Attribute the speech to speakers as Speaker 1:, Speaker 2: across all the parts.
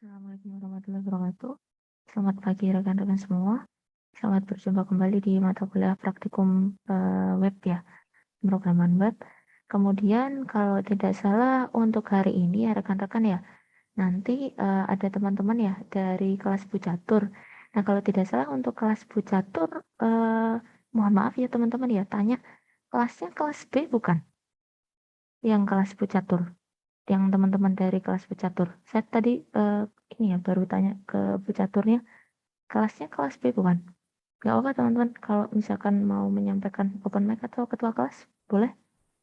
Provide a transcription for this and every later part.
Speaker 1: Assalamualaikum warahmatullahi wabarakatuh. Selamat pagi rekan-rekan semua. Selamat berjumpa kembali di mata kuliah praktikum web ya, pemrograman web. Kemudian kalau tidak salah untuk hari ini ya rekan-rekan ya, nanti ada teman-teman ya dari kelas Bu Catur. Nah kalau tidak salah untuk kelas Bu Catur, mohon maaf ya teman-teman ya, tanya kelasnya kelas B bukan? Yang kelas Bu Catur, yang teman-teman dari kelas Bu Catur. Saya tadi ini ya baru tanya ke Bu Caturnya, kelasnya kelas B bukan? Nggak apa teman-teman, kalau misalkan mau menyampaikan open mic atau ketua kelas, boleh.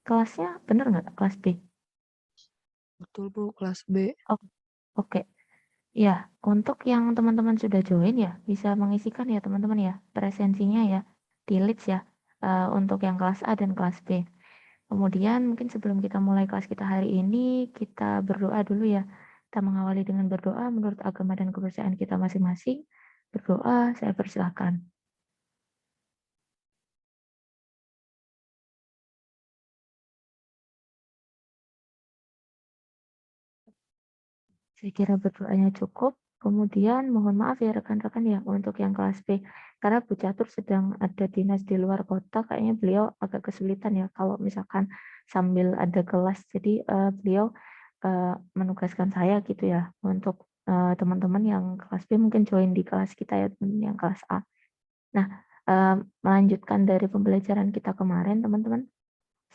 Speaker 1: Kelasnya bener nggak kelas B?
Speaker 2: Betul Bu, kelas B.
Speaker 1: Oh, oke. Ya, untuk yang teman-teman sudah join ya, bisa mengisikan ya teman-teman ya, presensinya ya, di Leads ya, untuk yang kelas A dan kelas B. Kemudian mungkin sebelum kita mulai kelas kita hari ini, kita berdoa dulu ya. Kita mengawali dengan berdoa menurut agama dan kepercayaan kita masing-masing. Berdoa, saya persilahkan. Saya kira berdoanya cukup. Kemudian mohon maaf ya rekan-rekan ya untuk yang kelas B. Karena Bu Catur sedang ada dinas di luar kota, kayaknya beliau agak kesulitan ya kalau misalkan sambil ada kelas. Jadi beliau menugaskan saya gitu ya untuk teman-teman yang kelas B mungkin join di kelas kita ya teman yang kelas A. Nah, melanjutkan dari pembelajaran kita kemarin teman-teman,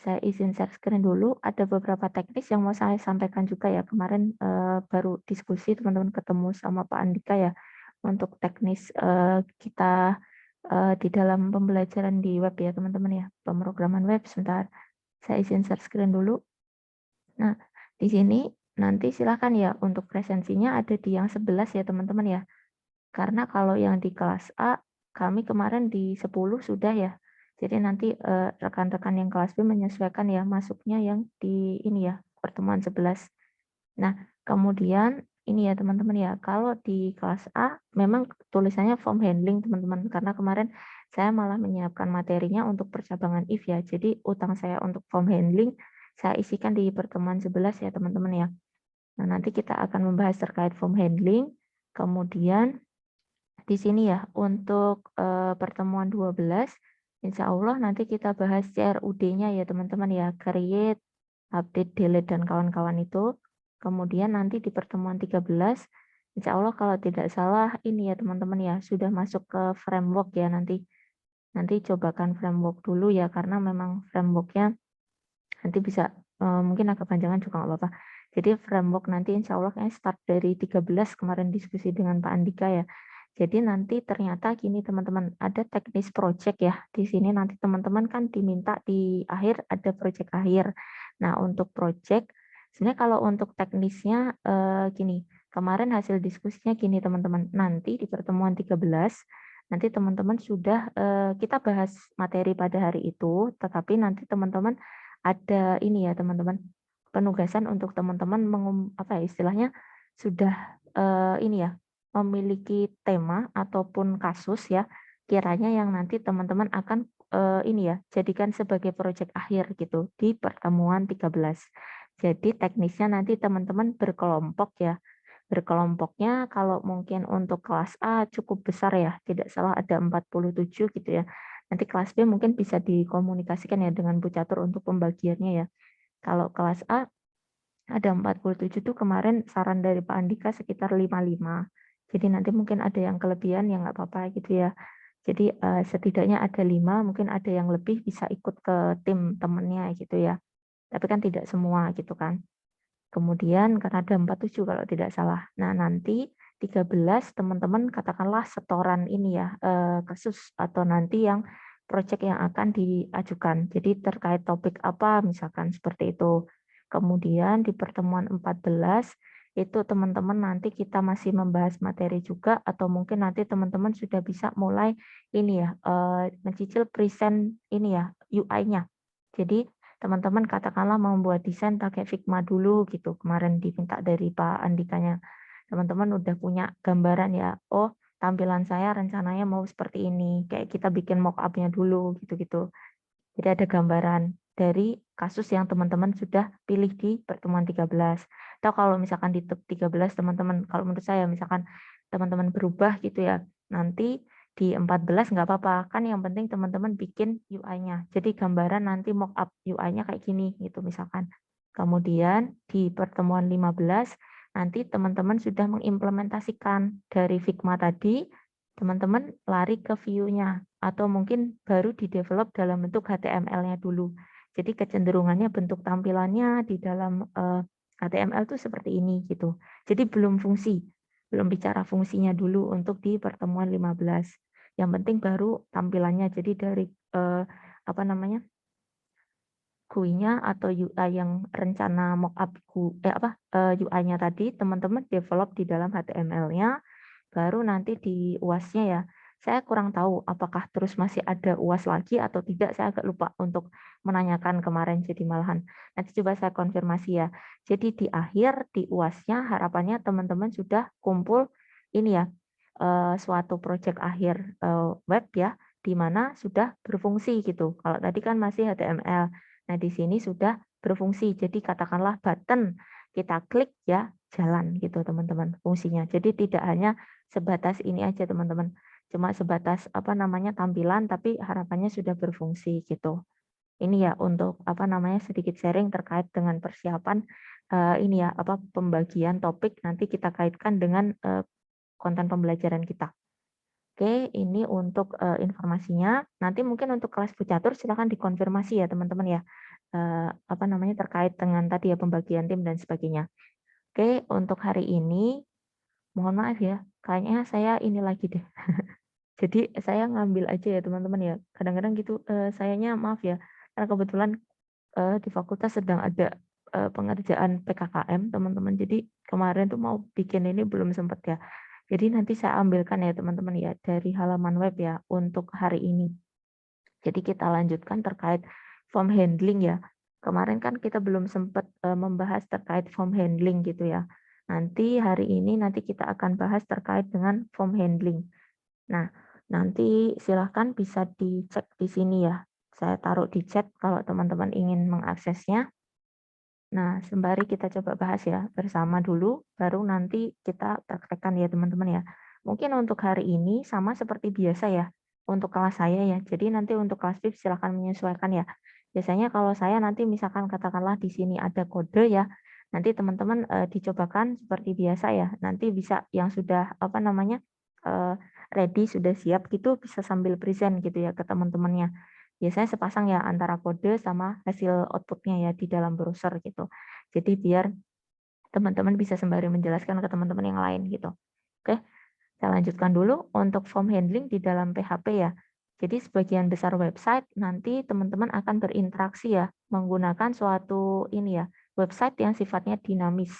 Speaker 1: saya izin share screen dulu, ada beberapa teknis yang mau saya sampaikan juga ya. Kemarin baru diskusi teman-teman ketemu sama Pak Andika ya untuk teknis kita di dalam pembelajaran di web ya teman-teman ya, pemrograman web. Sebentar, saya izin share screen dulu. Nah, di sini nanti silakan ya untuk presensinya ada di yang 11 ya teman-teman ya. Karena kalau yang di kelas A, kami kemarin di 10 sudah ya. Jadi nanti rekan-rekan yang kelas B menyesuaikan ya masuknya yang di ini ya, pertemuan 11. Nah, kemudian ini ya teman-teman ya, kalau di kelas A memang tulisannya form handling teman-teman, karena kemarin saya malah menyiapkan materinya untuk percabangan if ya. Jadi utang saya untuk form handling saya isikan di pertemuan 11 ya teman-teman ya. Nah, nanti kita akan membahas terkait form handling, kemudian di sini ya untuk pertemuan 12 insya Allah nanti kita bahas CRUD-nya ya teman-teman ya, create, update, delete dan kawan-kawan itu. Kemudian nanti di pertemuan 13 insya Allah kalau tidak salah ini ya teman-teman ya sudah masuk ke framework ya nanti. Nanti cobakan framework dulu ya karena memang frameworknya nanti bisa mungkin agak panjangan juga nggak apa-apa. Jadi framework nanti insya Allah kayaknya start dari 13 kemarin diskusi dengan Pak Andika ya. Jadi nanti ternyata gini teman-teman, ada teknis project ya. Di sini nanti teman-teman kan diminta di akhir ada project akhir. Nah, untuk project sebenarnya kalau untuk teknisnya gini, kemarin hasil diskusinya gini teman-teman. Nanti di pertemuan 13 nanti teman-teman sudah kita bahas materi pada hari itu, tetapi nanti teman-teman ada ini ya teman-teman, penugasan untuk teman-teman apa ya istilahnya sudah ini ya memiliki tema ataupun kasus ya kiranya yang nanti teman-teman akan ini ya jadikan sebagai proyek akhir gitu di pertemuan 13. Jadi teknisnya nanti teman-teman berkelompok ya. Berkelompoknya kalau mungkin untuk kelas A cukup besar ya, tidak salah ada 47 gitu ya. Nanti kelas B mungkin bisa dikomunikasikan ya dengan Bu Catur untuk pembagiannya ya. Kalau kelas A ada 47 tuh kemarin saran dari Pak Andika sekitar 55. Jadi nanti mungkin ada yang kelebihan yang nggak apa-apa gitu ya. Jadi setidaknya ada 5, mungkin ada yang lebih bisa ikut ke tim temennya gitu ya. Tapi kan tidak semua gitu kan. Kemudian karena ada 47 kalau tidak salah. Nah, nanti 13 teman-teman katakanlah setoran ini ya, kasus atau nanti yang proyek yang akan diajukan. Jadi terkait topik apa misalkan seperti itu. Kemudian di pertemuan 14 itu teman-teman nanti kita masih membahas materi juga atau mungkin nanti teman-teman sudah bisa mulai ini ya, mencicil present ini ya, UI-nya. Jadi teman-teman katakanlah mau membuat desain pakai Figma dulu gitu. Kemarin diminta dari Pak Andikanya. Teman-teman udah punya gambaran ya. Oh, tampilan saya rencananya mau seperti ini. Kayak kita bikin mock up-nya dulu gitu-gitu. Jadi ada gambaran. dari kasus yang teman-teman sudah pilih di pertemuan 13. Atau kalau misalkan di 13 teman-teman, kalau menurut saya misalkan teman-teman berubah gitu ya, nanti di 14 nggak apa-apa, kan yang penting teman-teman bikin UI-nya. Jadi gambaran nanti mock-up UI-nya kayak gini gitu misalkan. Kemudian di pertemuan 15, nanti teman-teman sudah mengimplementasikan dari Figma tadi, teman-teman lari ke view-nya, atau mungkin baru di-develop dalam bentuk HTML-nya dulu. Jadi kecenderungannya bentuk tampilannya di dalam HTML itu seperti ini gitu. Jadi belum fungsi, belum bicara fungsinya dulu untuk di pertemuan 15. Yang penting baru tampilannya. Jadi dari apa namanya? GUI-nya atau UI yang rencana mockup UI-nya tadi teman-teman develop di dalam HTML-nya, baru nanti di UAS-nya ya. Saya kurang tahu apakah terus masih ada UAS lagi atau tidak, saya agak lupa untuk menanyakan kemarin, jadi malahan nanti coba saya konfirmasi ya. Jadi di akhir di UAS-nya harapannya teman-teman sudah kumpul ini ya, suatu project akhir web ya, di mana sudah berfungsi gitu. Kalau tadi kan masih HTML. Nah, di sini sudah berfungsi. Jadi katakanlah button kita klik ya jalan gitu teman-teman fungsinya. Jadi tidak hanya sebatas ini aja teman-teman. Cuma sebatas apa namanya tampilan tapi harapannya sudah berfungsi gitu. Ini ya untuk apa namanya sedikit sharing terkait dengan persiapan ini ya apa pembagian topik nanti kita kaitkan dengan konten pembelajaran kita. Oke, ini untuk informasinya. Nanti mungkin untuk kelas bucatur silakan dikonfirmasi ya teman-teman ya. Apa namanya terkait dengan tadi ya pembagian tim dan sebagainya. Oke, untuk hari ini mohon maaf ya, kayaknya saya ini lagi deh. Jadi saya ngambil aja ya teman-teman ya. Kadang-kadang gitu sayanya maaf ya, karena kebetulan di fakultas sedang ada pengerjaan PKKM teman-teman. Jadi kemarin tuh mau bikin ini belum sempat ya. Jadi nanti saya ambilkan ya teman-teman ya dari halaman web ya untuk hari ini. Jadi kita lanjutkan terkait form handling ya. Kemarin kan kita belum sempat membahas terkait form handling gitu ya. Nanti hari ini nanti kita akan bahas terkait dengan form handling. Nah, nanti silahkan bisa dicek di sini ya. Saya taruh di chat kalau teman-teman ingin mengaksesnya. Nah, sembari kita coba bahas ya bersama dulu, baru nanti kita praktekkan ya teman-teman ya. Mungkin untuk hari ini sama seperti biasa ya, untuk kelas saya ya. Jadi nanti untuk kelas VIP silahkan menyesuaikan ya. Biasanya kalau saya nanti misalkan katakanlah di sini ada kode ya, nanti teman-teman dicobakan seperti biasa ya. Nanti bisa yang sudah apa namanya ready, sudah siap gitu bisa sambil present gitu ya ke teman-temannya. Biasanya sepasang ya antara kode sama hasil outputnya ya di dalam browser gitu. Jadi biar teman-teman bisa sembari menjelaskan ke teman-teman yang lain gitu. Oke, saya lanjutkan dulu untuk form handling di dalam PHP ya. Jadi sebagian besar website nanti teman-teman akan berinteraksi ya menggunakan suatu ini ya website yang sifatnya dinamis.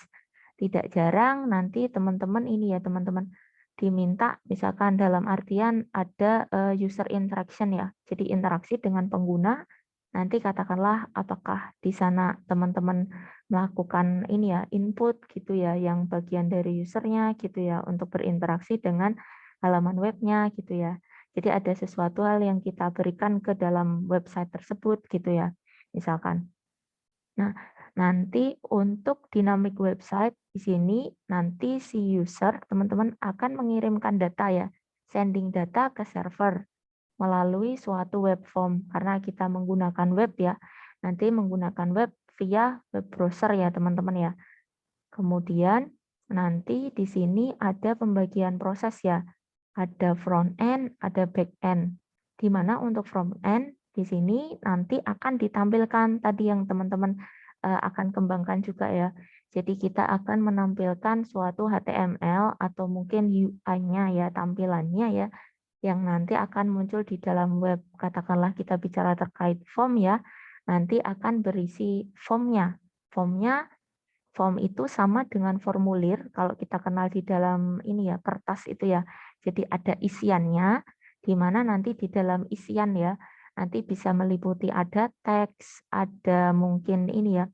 Speaker 1: Tidak jarang nanti teman-teman ini ya teman-teman diminta misalkan dalam artian ada user interaction ya. Jadi interaksi dengan pengguna. Nanti katakanlah apakah di sana teman-teman melakukan ini ya input gitu ya yang bagian dari usernya gitu ya untuk berinteraksi dengan halaman webnya gitu ya. Jadi ada sesuatu hal yang kita berikan ke dalam website tersebut gitu ya. Misalkan. Nah, nanti untuk dynamic website di sini nanti si user teman-teman akan mengirimkan data ya, sending data ke server melalui suatu web form karena kita menggunakan web ya. Nanti menggunakan web via web browser ya teman-teman ya. Kemudian nanti di sini ada pembagian proses ya. Ada front end, ada back end. Di mana untuk front end di sini nanti akan ditampilkan tadi yang teman-teman akan kembangkan juga ya. Jadi kita akan menampilkan suatu HTML atau mungkin UI-nya ya, tampilannya ya, yang nanti akan muncul di dalam web. Katakanlah kita bicara terkait form ya, nanti akan berisi formnya. Formnya Form itu sama dengan formulir kalau kita kenal di dalam ini ya kertas itu ya. Jadi ada isiannya di mana nanti di dalam isian ya nanti bisa meliputi ada teks, ada mungkin ini ya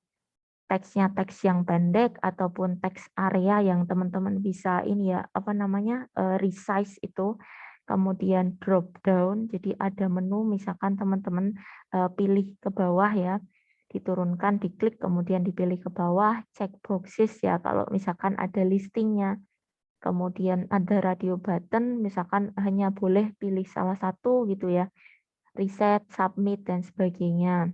Speaker 1: teksnya teks yang pendek ataupun teks area yang teman-teman bisa ini ya apa namanya resize itu. Kemudian drop down jadi ada menu misalkan teman-teman pilih ke bawah ya diturunkan, diklik, kemudian dipilih ke bawah, check boxes ya kalau misalkan ada listingnya. Kemudian ada radio button, misalkan hanya boleh pilih salah satu gitu ya, reset, submit, dan sebagainya.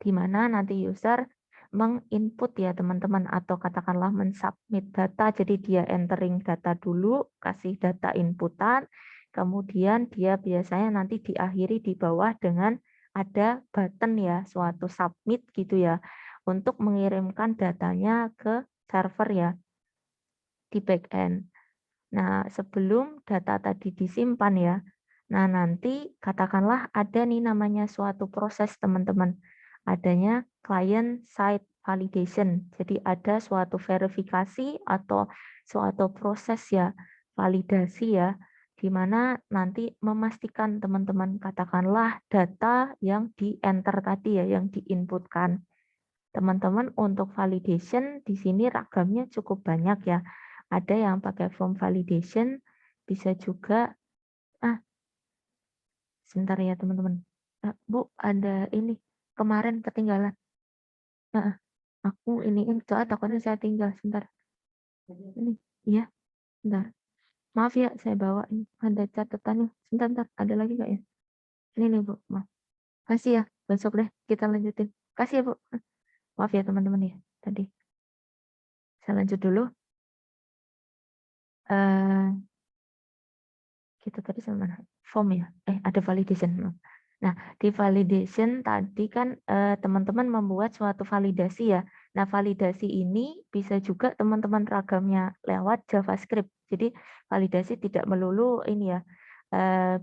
Speaker 1: Di mana nanti user menginput ya teman-teman, atau katakanlah mensubmit data, jadi dia entering data dulu, kasih data inputan, kemudian dia biasanya nanti diakhiri di bawah dengan ada button ya, suatu submit gitu ya, untuk mengirimkan datanya ke server ya, di backend. Nah, sebelum data tadi disimpan ya, nah nanti katakanlah ada nih namanya suatu proses teman-teman, adanya client side validation. Jadi ada suatu verifikasi atau suatu proses ya, validasi ya, di mana nanti memastikan teman-teman katakanlah data yang di-enter tadi ya, yang diinputkan. Teman-teman untuk validation di sini ragamnya cukup banyak ya. Ada yang pakai form validation, bisa juga sebentar ya teman-teman. Bu, ada ini kemarin ketinggalan. Heeh, aku iniin soalnya takutnya saya tinggal sebentar. Ini, iya, sebentar. Maaf ya, saya bawa ini ada catatannya. Sebentar, ada lagi nggak ya? Ini nih Bu, maaf. Kasih ya, besok deh kita lanjutin. Kasih ya Bu. Maaf ya teman-teman ya, tadi. Saya lanjut dulu. Eh kita tadi sama mana? Form ya? Ada validation. Nah, di validation tadi kan teman-teman membuat suatu validasi ya. Nah, validasi ini bisa juga teman-teman ragamnya lewat JavaScript. Jadi, validasi tidak melulu ini ya.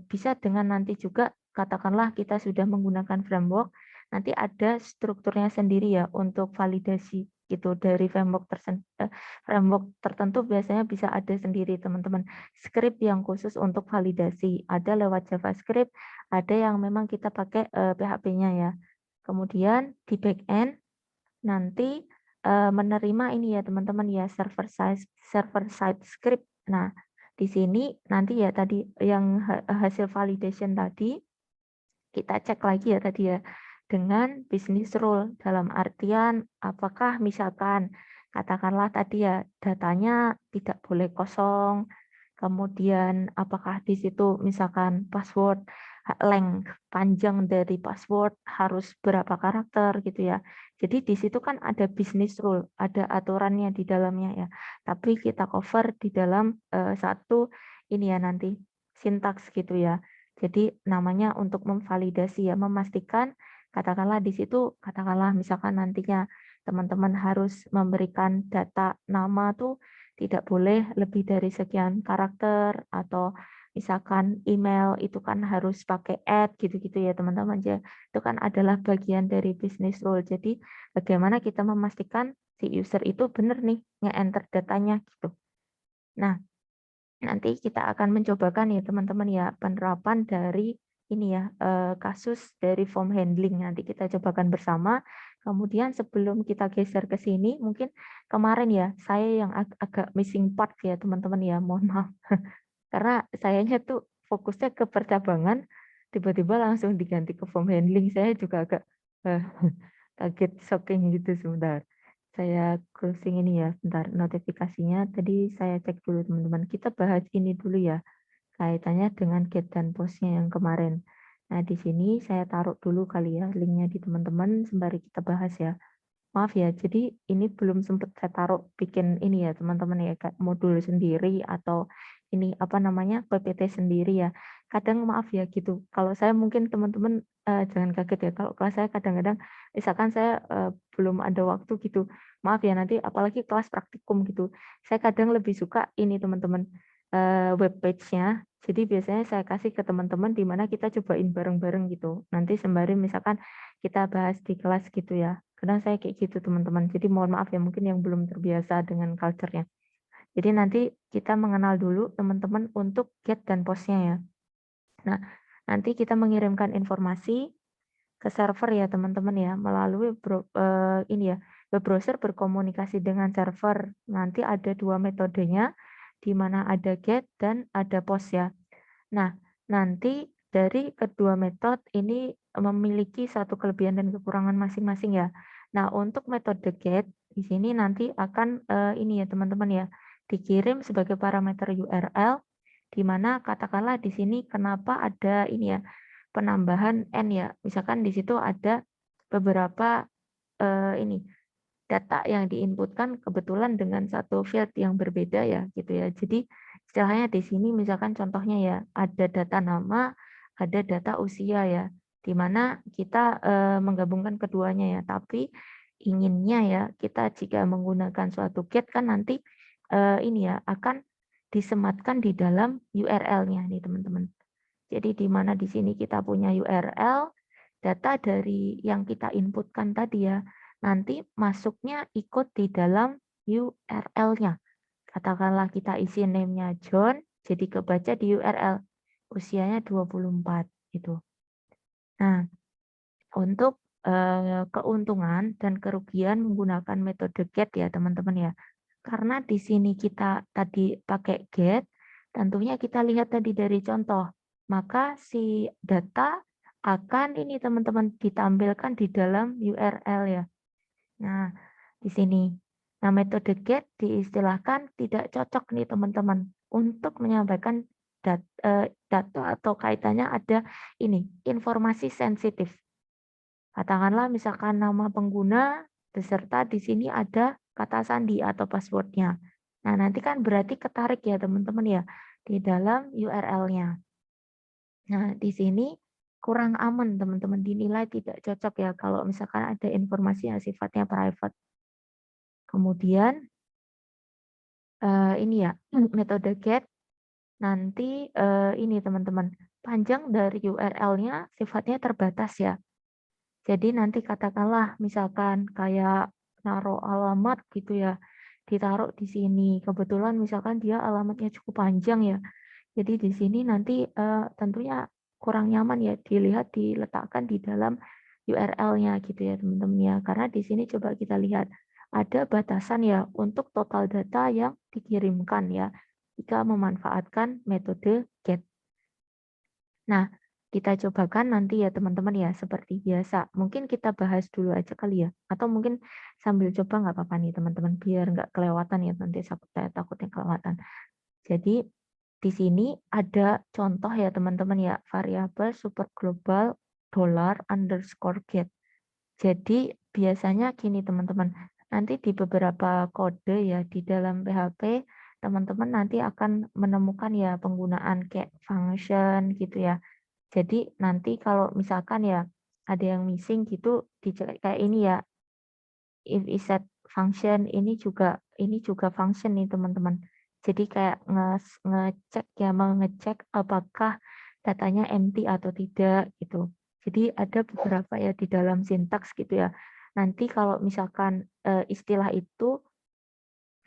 Speaker 1: Bisa dengan nanti juga katakanlah kita sudah menggunakan framework, nanti ada strukturnya sendiri ya untuk validasi gitu dari framework tertentu biasanya bisa ada sendiri teman-teman script yang khusus untuk validasi. Ada lewat JavaScript, ada yang memang kita pakai PHP-nya ya. Kemudian di backend nanti menerima ini ya teman-teman ya server side script. Nah, di sini nanti ya tadi yang hasil validation tadi kita cek lagi ya tadi ya dengan business rule dalam artian apakah misalkan katakanlah tadi ya datanya tidak boleh kosong, kemudian apakah di situ misalkan password length panjang dari password harus berapa karakter gitu ya. Jadi di situ kan ada business rule, ada aturannya di dalamnya ya. Tapi kita cover di dalam satu ini ya nanti sintaks gitu ya. Jadi namanya untuk memvalidasi ya, memastikan katakanlah di situ katakanlah misalkan nantinya teman-teman harus memberikan data nama tuh tidak boleh lebih dari sekian karakter atau misalkan email itu kan harus pakai add gitu-gitu ya teman-teman ya. Itu kan adalah bagian dari business rule. Jadi bagaimana kita memastikan si user itu benar nih nge-enter datanya gitu. Nah, nanti kita akan mencobakan ya teman-teman ya penerapan dari ini ya kasus dari form handling nanti kita cobakan bersama. Kemudian sebelum kita geser ke sini mungkin kemarin ya saya yang agak missing part ya teman-teman ya mohon maaf karena sayanya tuh fokusnya ke percabangan tiba-tiba langsung diganti ke form handling saya juga agak eh, kaget shocking gitu sebentar. Saya closing ini ya, bentar notifikasinya. Tadi saya cek dulu teman-teman. Kita bahas ini dulu ya, kaitannya dengan get dan post-nya yang kemarin. Nah, di sini saya taruh dulu kali ya linknya di teman-teman sembari kita bahas ya. Maaf ya, jadi ini belum sempat saya taruh bikin ini ya teman-teman ya, kayak modul sendiri atau ini apa namanya PPT sendiri ya. Kadang maaf ya gitu, kalau saya mungkin teman-teman jangan kaget ya, kalau kelas saya kadang-kadang misalkan saya belum ada waktu gitu, maaf ya nanti apalagi kelas praktikum gitu, saya kadang lebih suka ini teman-teman web page-nya. Jadi biasanya saya kasih ke teman-teman di mana kita cobain bareng-bareng gitu. Nanti sembari misalkan kita bahas di kelas gitu ya. Kadang saya kayak gitu teman-teman. Jadi mohon maaf ya mungkin yang belum terbiasa dengan culture-nya. Jadi nanti kita mengenal dulu teman-teman untuk get dan post-nya ya. Nah, nanti kita mengirimkan informasi ke server ya teman-teman ya melalui ini ya web browser berkomunikasi dengan server. Nanti ada dua metodenya di mana ada get dan ada post ya. Nah, nanti dari kedua metode ini memiliki satu kelebihan dan kekurangan masing-masing ya. Nah, untuk metode get di sini nanti akan ini ya teman-teman ya, dikirim sebagai parameter URL di mana katakanlah di sini kenapa ada ini ya, penambahan n ya. Misalkan di situ ada beberapa ini data yang diinputkan kebetulan dengan satu field yang berbeda ya gitu ya. Jadi istilahnya di sini misalkan contohnya ya ada data nama, ada data usia ya, di mana kita menggabungkan keduanya ya. Tapi inginnya ya kita jika menggunakan suatu get kan nanti ini ya akan disematkan di dalam URL-nya nih teman-teman. Jadi di mana di sini kita punya URL, data dari yang kita inputkan tadi ya, nanti masuknya ikut di dalam URL-nya. Katakanlah kita isi name-nya John, jadi kebaca di URL. Usianya 24 gitu. Nah, untuk keuntungan dan kerugian menggunakan metode get ya teman-teman ya. Karena di sini kita tadi pakai get, tentunya kita lihat tadi dari contoh, maka si data akan ini teman-teman ditampilkan di dalam URL ya. Nah, di sini. Nah, metode get diistilahkan tidak cocok nih teman-teman untuk menyampaikan data atau kaitannya ada ini, informasi sensitif. Katakanlah misalkan nama pengguna beserta di sini ada kata sandi atau passwordnya. Nah, nanti kan berarti ketarik ya teman-teman ya di dalam URL-nya. Nah, di sini kurang aman teman-teman, dinilai tidak cocok ya kalau misalkan ada informasi yang sifatnya private. Kemudian ini ya metode get nanti ini teman-teman panjang dari URL-nya sifatnya terbatas ya. Jadi nanti katakanlah misalkan kayak naruh alamat gitu ya, ditaruh di sini. Kebetulan misalkan dia alamatnya cukup panjang ya. Jadi di sini nanti tentunya kurang nyaman ya dilihat diletakkan di dalam URL-nya gitu ya teman-teman ya. Karena di sini coba kita lihat ada batasan ya untuk total data yang dikirimkan ya jika memanfaatkan metode get. Nah, kita cobakan nanti ya teman-teman ya, seperti biasa. Mungkin kita bahas dulu aja kali ya. Atau mungkin sambil coba nggak apa-apa nih teman-teman, biar nggak kelewatan ya nanti saya takutnya kelewatan. Jadi di sini ada contoh ya teman-teman ya, variabel super global $_get. Jadi biasanya gini teman-teman, nanti di beberapa kode ya di dalam PHP, teman-teman nanti akan menemukan ya penggunaan kayak function gitu ya. Jadi nanti kalau misalkan ya ada yang missing gitu kayak ini ya, if is set function ini juga function nih teman-teman. Jadi kayak ngecek ya mengecek apakah datanya empty atau tidak gitu. Jadi ada beberapa ya di dalam sintaks gitu ya. Nanti kalau misalkan istilah itu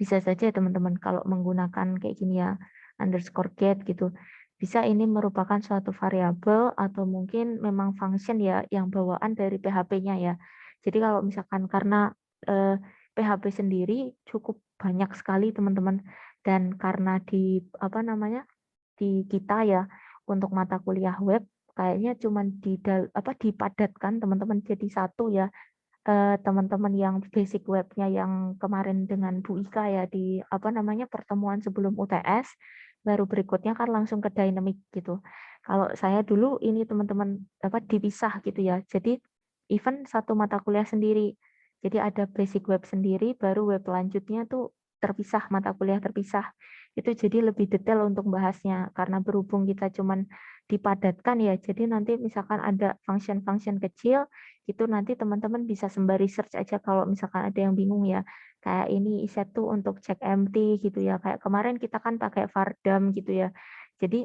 Speaker 1: bisa saja teman-teman kalau menggunakan kayak gini ya, underscore get gitu. Bisa ini merupakan suatu variabel atau mungkin memang function ya yang bawaan dari PHP-nya ya. Jadi kalau misalkan karena PHP sendiri cukup banyak sekali teman-teman dan karena di apa namanya di kita ya untuk mata kuliah web kayaknya cuma dipadatkan teman-teman jadi satu ya teman-teman yang basic webnya yang kemarin dengan Bu Ika ya di apa namanya pertemuan sebelum UTS, baru berikutnya kan langsung ke dynamic gitu. Kalau saya dulu ini teman-teman apa dipisah gitu ya. Jadi even satu mata kuliah sendiri. Jadi ada basic web sendiri, baru web lanjutnya tuh terpisah, mata kuliah terpisah. Itu jadi lebih detail untuk bahasnya karena berhubung kita cuman dipadatkan ya. Jadi nanti misalkan ada function-function kecil itu nanti teman-teman bisa sembari search aja kalau misalkan ada yang bingung ya. Kayak ini iset tuh untuk cek empty gitu ya. Kayak kemarin kita kan pakai vardam gitu ya. Jadi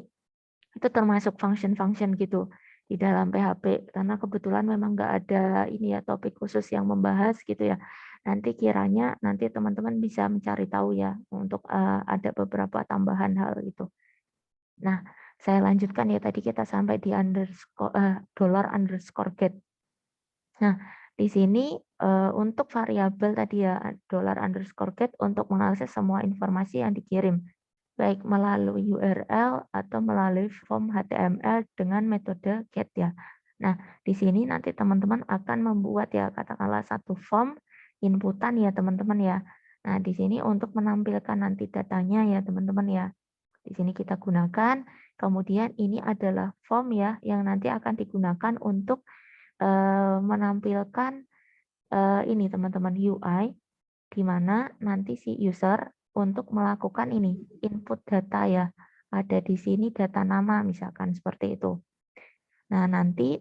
Speaker 1: itu termasuk function-function gitu di dalam PHP karena kebetulan memang nggak ada ini ya topik khusus yang membahas gitu ya. Nanti kiranya nanti teman-teman bisa mencari tahu ya untuk ada beberapa tambahan hal itu. Nah, saya lanjutkan ya tadi kita sampai di $_get. Nah, di sini untuk variabel tadi ya $_get untuk mengakses semua informasi yang dikirim. baik melalui URL atau melalui form HTML dengan metode GET ya. Nah, di sini nanti teman-teman akan membuat ya katakanlah satu form inputan ya teman-teman ya. Nah, di sini untuk menampilkan nanti datanya ya teman-teman ya. Di sini kita gunakan, kemudian ini adalah form ya yang nanti akan digunakan untuk menampilkan ini teman-teman UI di mana nanti si user untuk melakukan ini input data ya. Ada di sini data nama misalkan seperti itu. Nah, nanti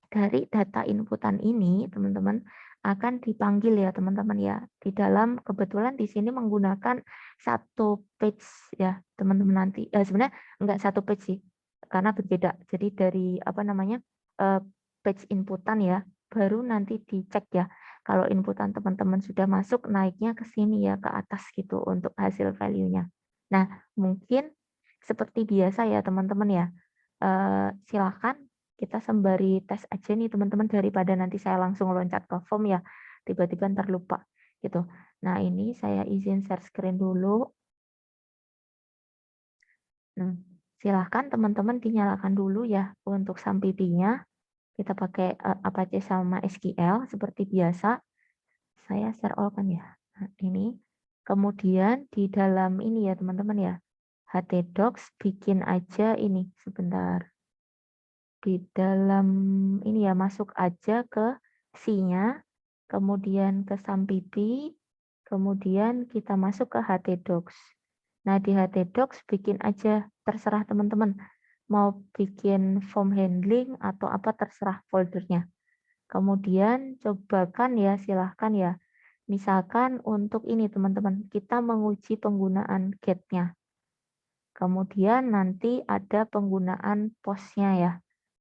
Speaker 1: dari data inputan ini teman-teman akan dipanggil ya teman-teman ya. Di dalam kebetulan di sini menggunakan satu page ya teman-teman nanti. Sebenarnya enggak satu page sih karena berbeda. Jadi dari apa namanya page inputan ya baru nanti dicek ya. Kalau inputan teman-teman sudah masuk naiknya ke sini ya ke atas gitu untuk hasil value-nya. Nah mungkin seperti biasa ya teman-teman ya. Silakan kita sembari tes aja nih teman-teman daripada nanti saya langsung loncat ke form ya, tiba-tiba ntar lupa gitu. Nah ini saya izin share screen dulu. Nah, silahkan teman-teman dinyalakan dulu ya untuk SAMPP-nya. Kita pakai Apache sama SQL seperti biasa. Saya share all kan ya. Nah, ini. Kemudian di dalam ini ya teman-teman ya. htdocs bikin aja ini sebentar. Di dalam ini ya masuk aja ke C-nya, kemudian ke SAMPP, kemudian kita masuk ke htdocs. Nah, di htdocs bikin aja terserah teman-teman mau bikin form handling atau apa terserah foldernya. Kemudian cobakan ya silahkan ya. Misalkan untuk ini teman-teman kita menguji penggunaan get-nya. Kemudian nanti ada penggunaan POS-nya ya,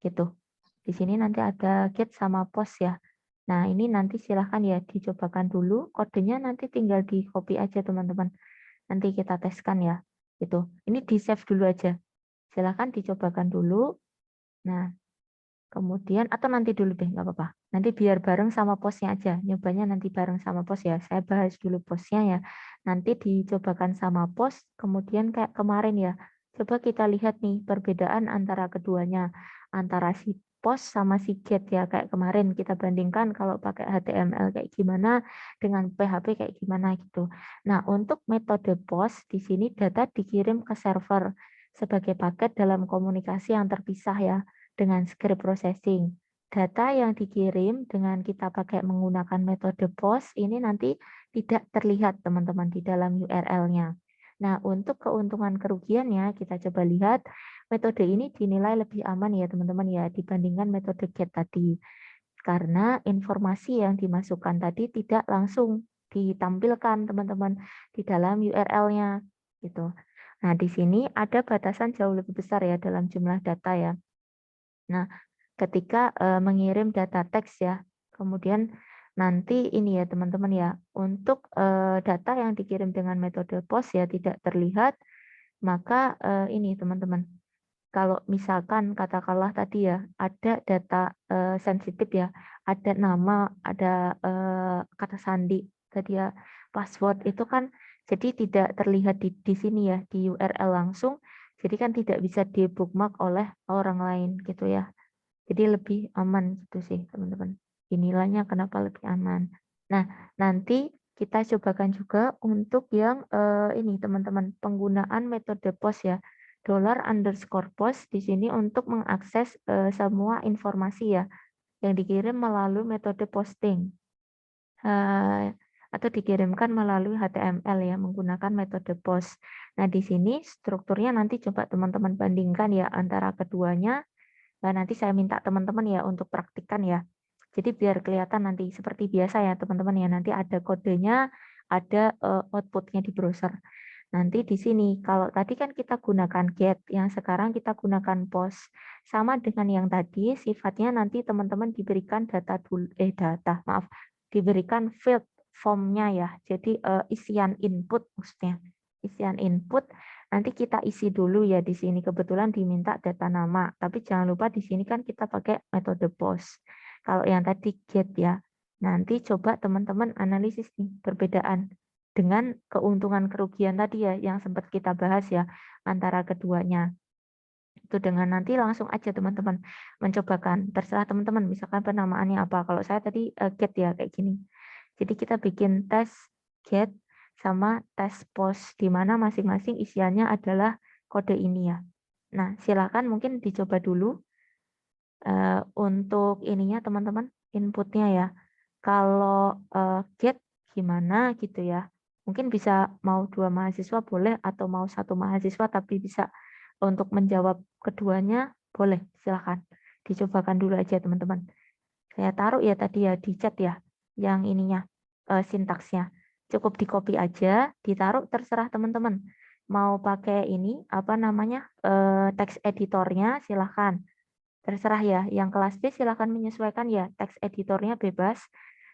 Speaker 1: gitu. Di sini nanti ada get sama POS ya. Nah, ini nanti silahkan ya dicobakan dulu. Kodenya nanti tinggal di copy aja teman-teman. Nanti kita teskan ya, gitu. Ini di save dulu aja. Silahkan dicobakan dulu. Nah, kemudian atau nanti dulu deh, nggak apa-apa. Nanti biar bareng sama posnya aja. Nyobanya nanti bareng sama pos ya. Saya bahas dulu posnya ya. Nanti dicobakan sama pos, kemudian kayak kemarin ya. Coba kita lihat nih perbedaan antara keduanya. Antara si pos sama si get ya. Kayak kemarin kita bandingkan kalau pakai HTML kayak gimana dengan PHP kayak gimana gitu. Nah, untuk metode pos di sini data dikirim ke server sebagai paket dalam komunikasi yang terpisah ya dengan script processing. Data yang dikirim dengan kita pakai menggunakan metode POS ini nanti tidak terlihat teman-teman di dalam URL-nya. Nah, untuk keuntungan kerugiannya kita coba lihat metode ini dinilai lebih aman ya teman-teman ya dibandingkan metode GET tadi. Karena informasi yang dimasukkan tadi tidak langsung ditampilkan teman-teman di dalam URL-nya gitu. Nah, di sini ada batasan jauh lebih besar ya dalam jumlah data ya. Nah, ketika mengirim data teks ya, kemudian nanti ini ya teman-teman ya, untuk data yang dikirim dengan metode POS ya tidak terlihat, maka ini teman-teman, kalau misalkan katakanlah tadi ya ada data sensitif ya, ada nama, ada kata sandi, tadi ya password itu kan jadi tidak terlihat di sini ya di URL langsung, jadi kan tidak bisa di bookmark oleh orang lain gitu ya. Jadi lebih aman gitu sih teman-teman. Nilainya kenapa lebih aman. Nah, nanti kita cobakan juga untuk yang ini teman-teman penggunaan metode POS ya. $_POS di sini untuk mengakses semua informasi ya yang dikirim melalui metode posting atau dikirimkan melalui HTML ya menggunakan metode POS. Nah, di sini strukturnya nanti coba teman-teman bandingkan ya antara keduanya. Nah, nanti saya minta teman-teman ya untuk praktikkan ya. Jadi biar kelihatan nanti seperti biasa ya teman-teman ya. Nanti ada kodenya, ada outputnya di browser. Nanti di sini, kalau tadi kan kita gunakan get, yang sekarang kita gunakan post. Sama dengan yang tadi, sifatnya nanti teman-teman diberikan diberikan field formnya ya. Jadi isian input maksudnya. Isian input nanti kita isi dulu ya di sini. Kebetulan diminta data nama, tapi jangan lupa di sini kan kita pakai metode post. Kalau yang tadi get ya, nanti coba teman-teman analisis nih perbedaan. dengan keuntungan kerugian tadi ya yang sempat kita bahas ya antara keduanya. Itu dengan nanti langsung aja teman-teman mencobakan. Terserah teman-teman misalkan penamaannya apa. Kalau saya tadi get ya kayak gini. Jadi kita bikin tes get sama tes post di mana masing-masing isiannya adalah kode ini ya. Nah, silakan mungkin dicoba dulu untuk ininya teman-teman inputnya ya. Kalau get gimana gitu ya. Mungkin bisa mau 2 mahasiswa boleh atau mau 1 mahasiswa tapi bisa untuk menjawab keduanya boleh, silakan. Dicobakan dulu aja teman-teman. Saya taruh ya tadi ya di chat ya yang ininya sintaksnya. Cukup di-copy aja, ditaruh terserah teman-teman. Mau pakai ini apa namanya text editornya silahkan. Terserah ya, yang kelas B silahkan menyesuaikan ya, text editornya bebas.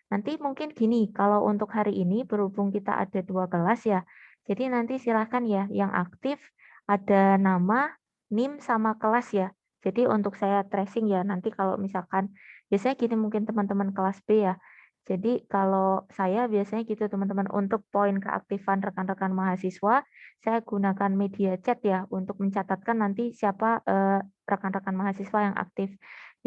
Speaker 1: Nanti mungkin gini, kalau untuk hari ini berhubung kita ada 2 kelas ya, jadi nanti silahkan ya yang aktif ada nama, NIM, sama kelas ya. Jadi untuk saya tracing ya, nanti kalau misalkan, biasanya gini mungkin teman-teman kelas B ya, jadi kalau saya biasanya gitu teman-teman, untuk poin keaktifan rekan-rekan mahasiswa, saya gunakan media chat ya untuk mencatatkan nanti siapa rekan-rekan mahasiswa yang aktif.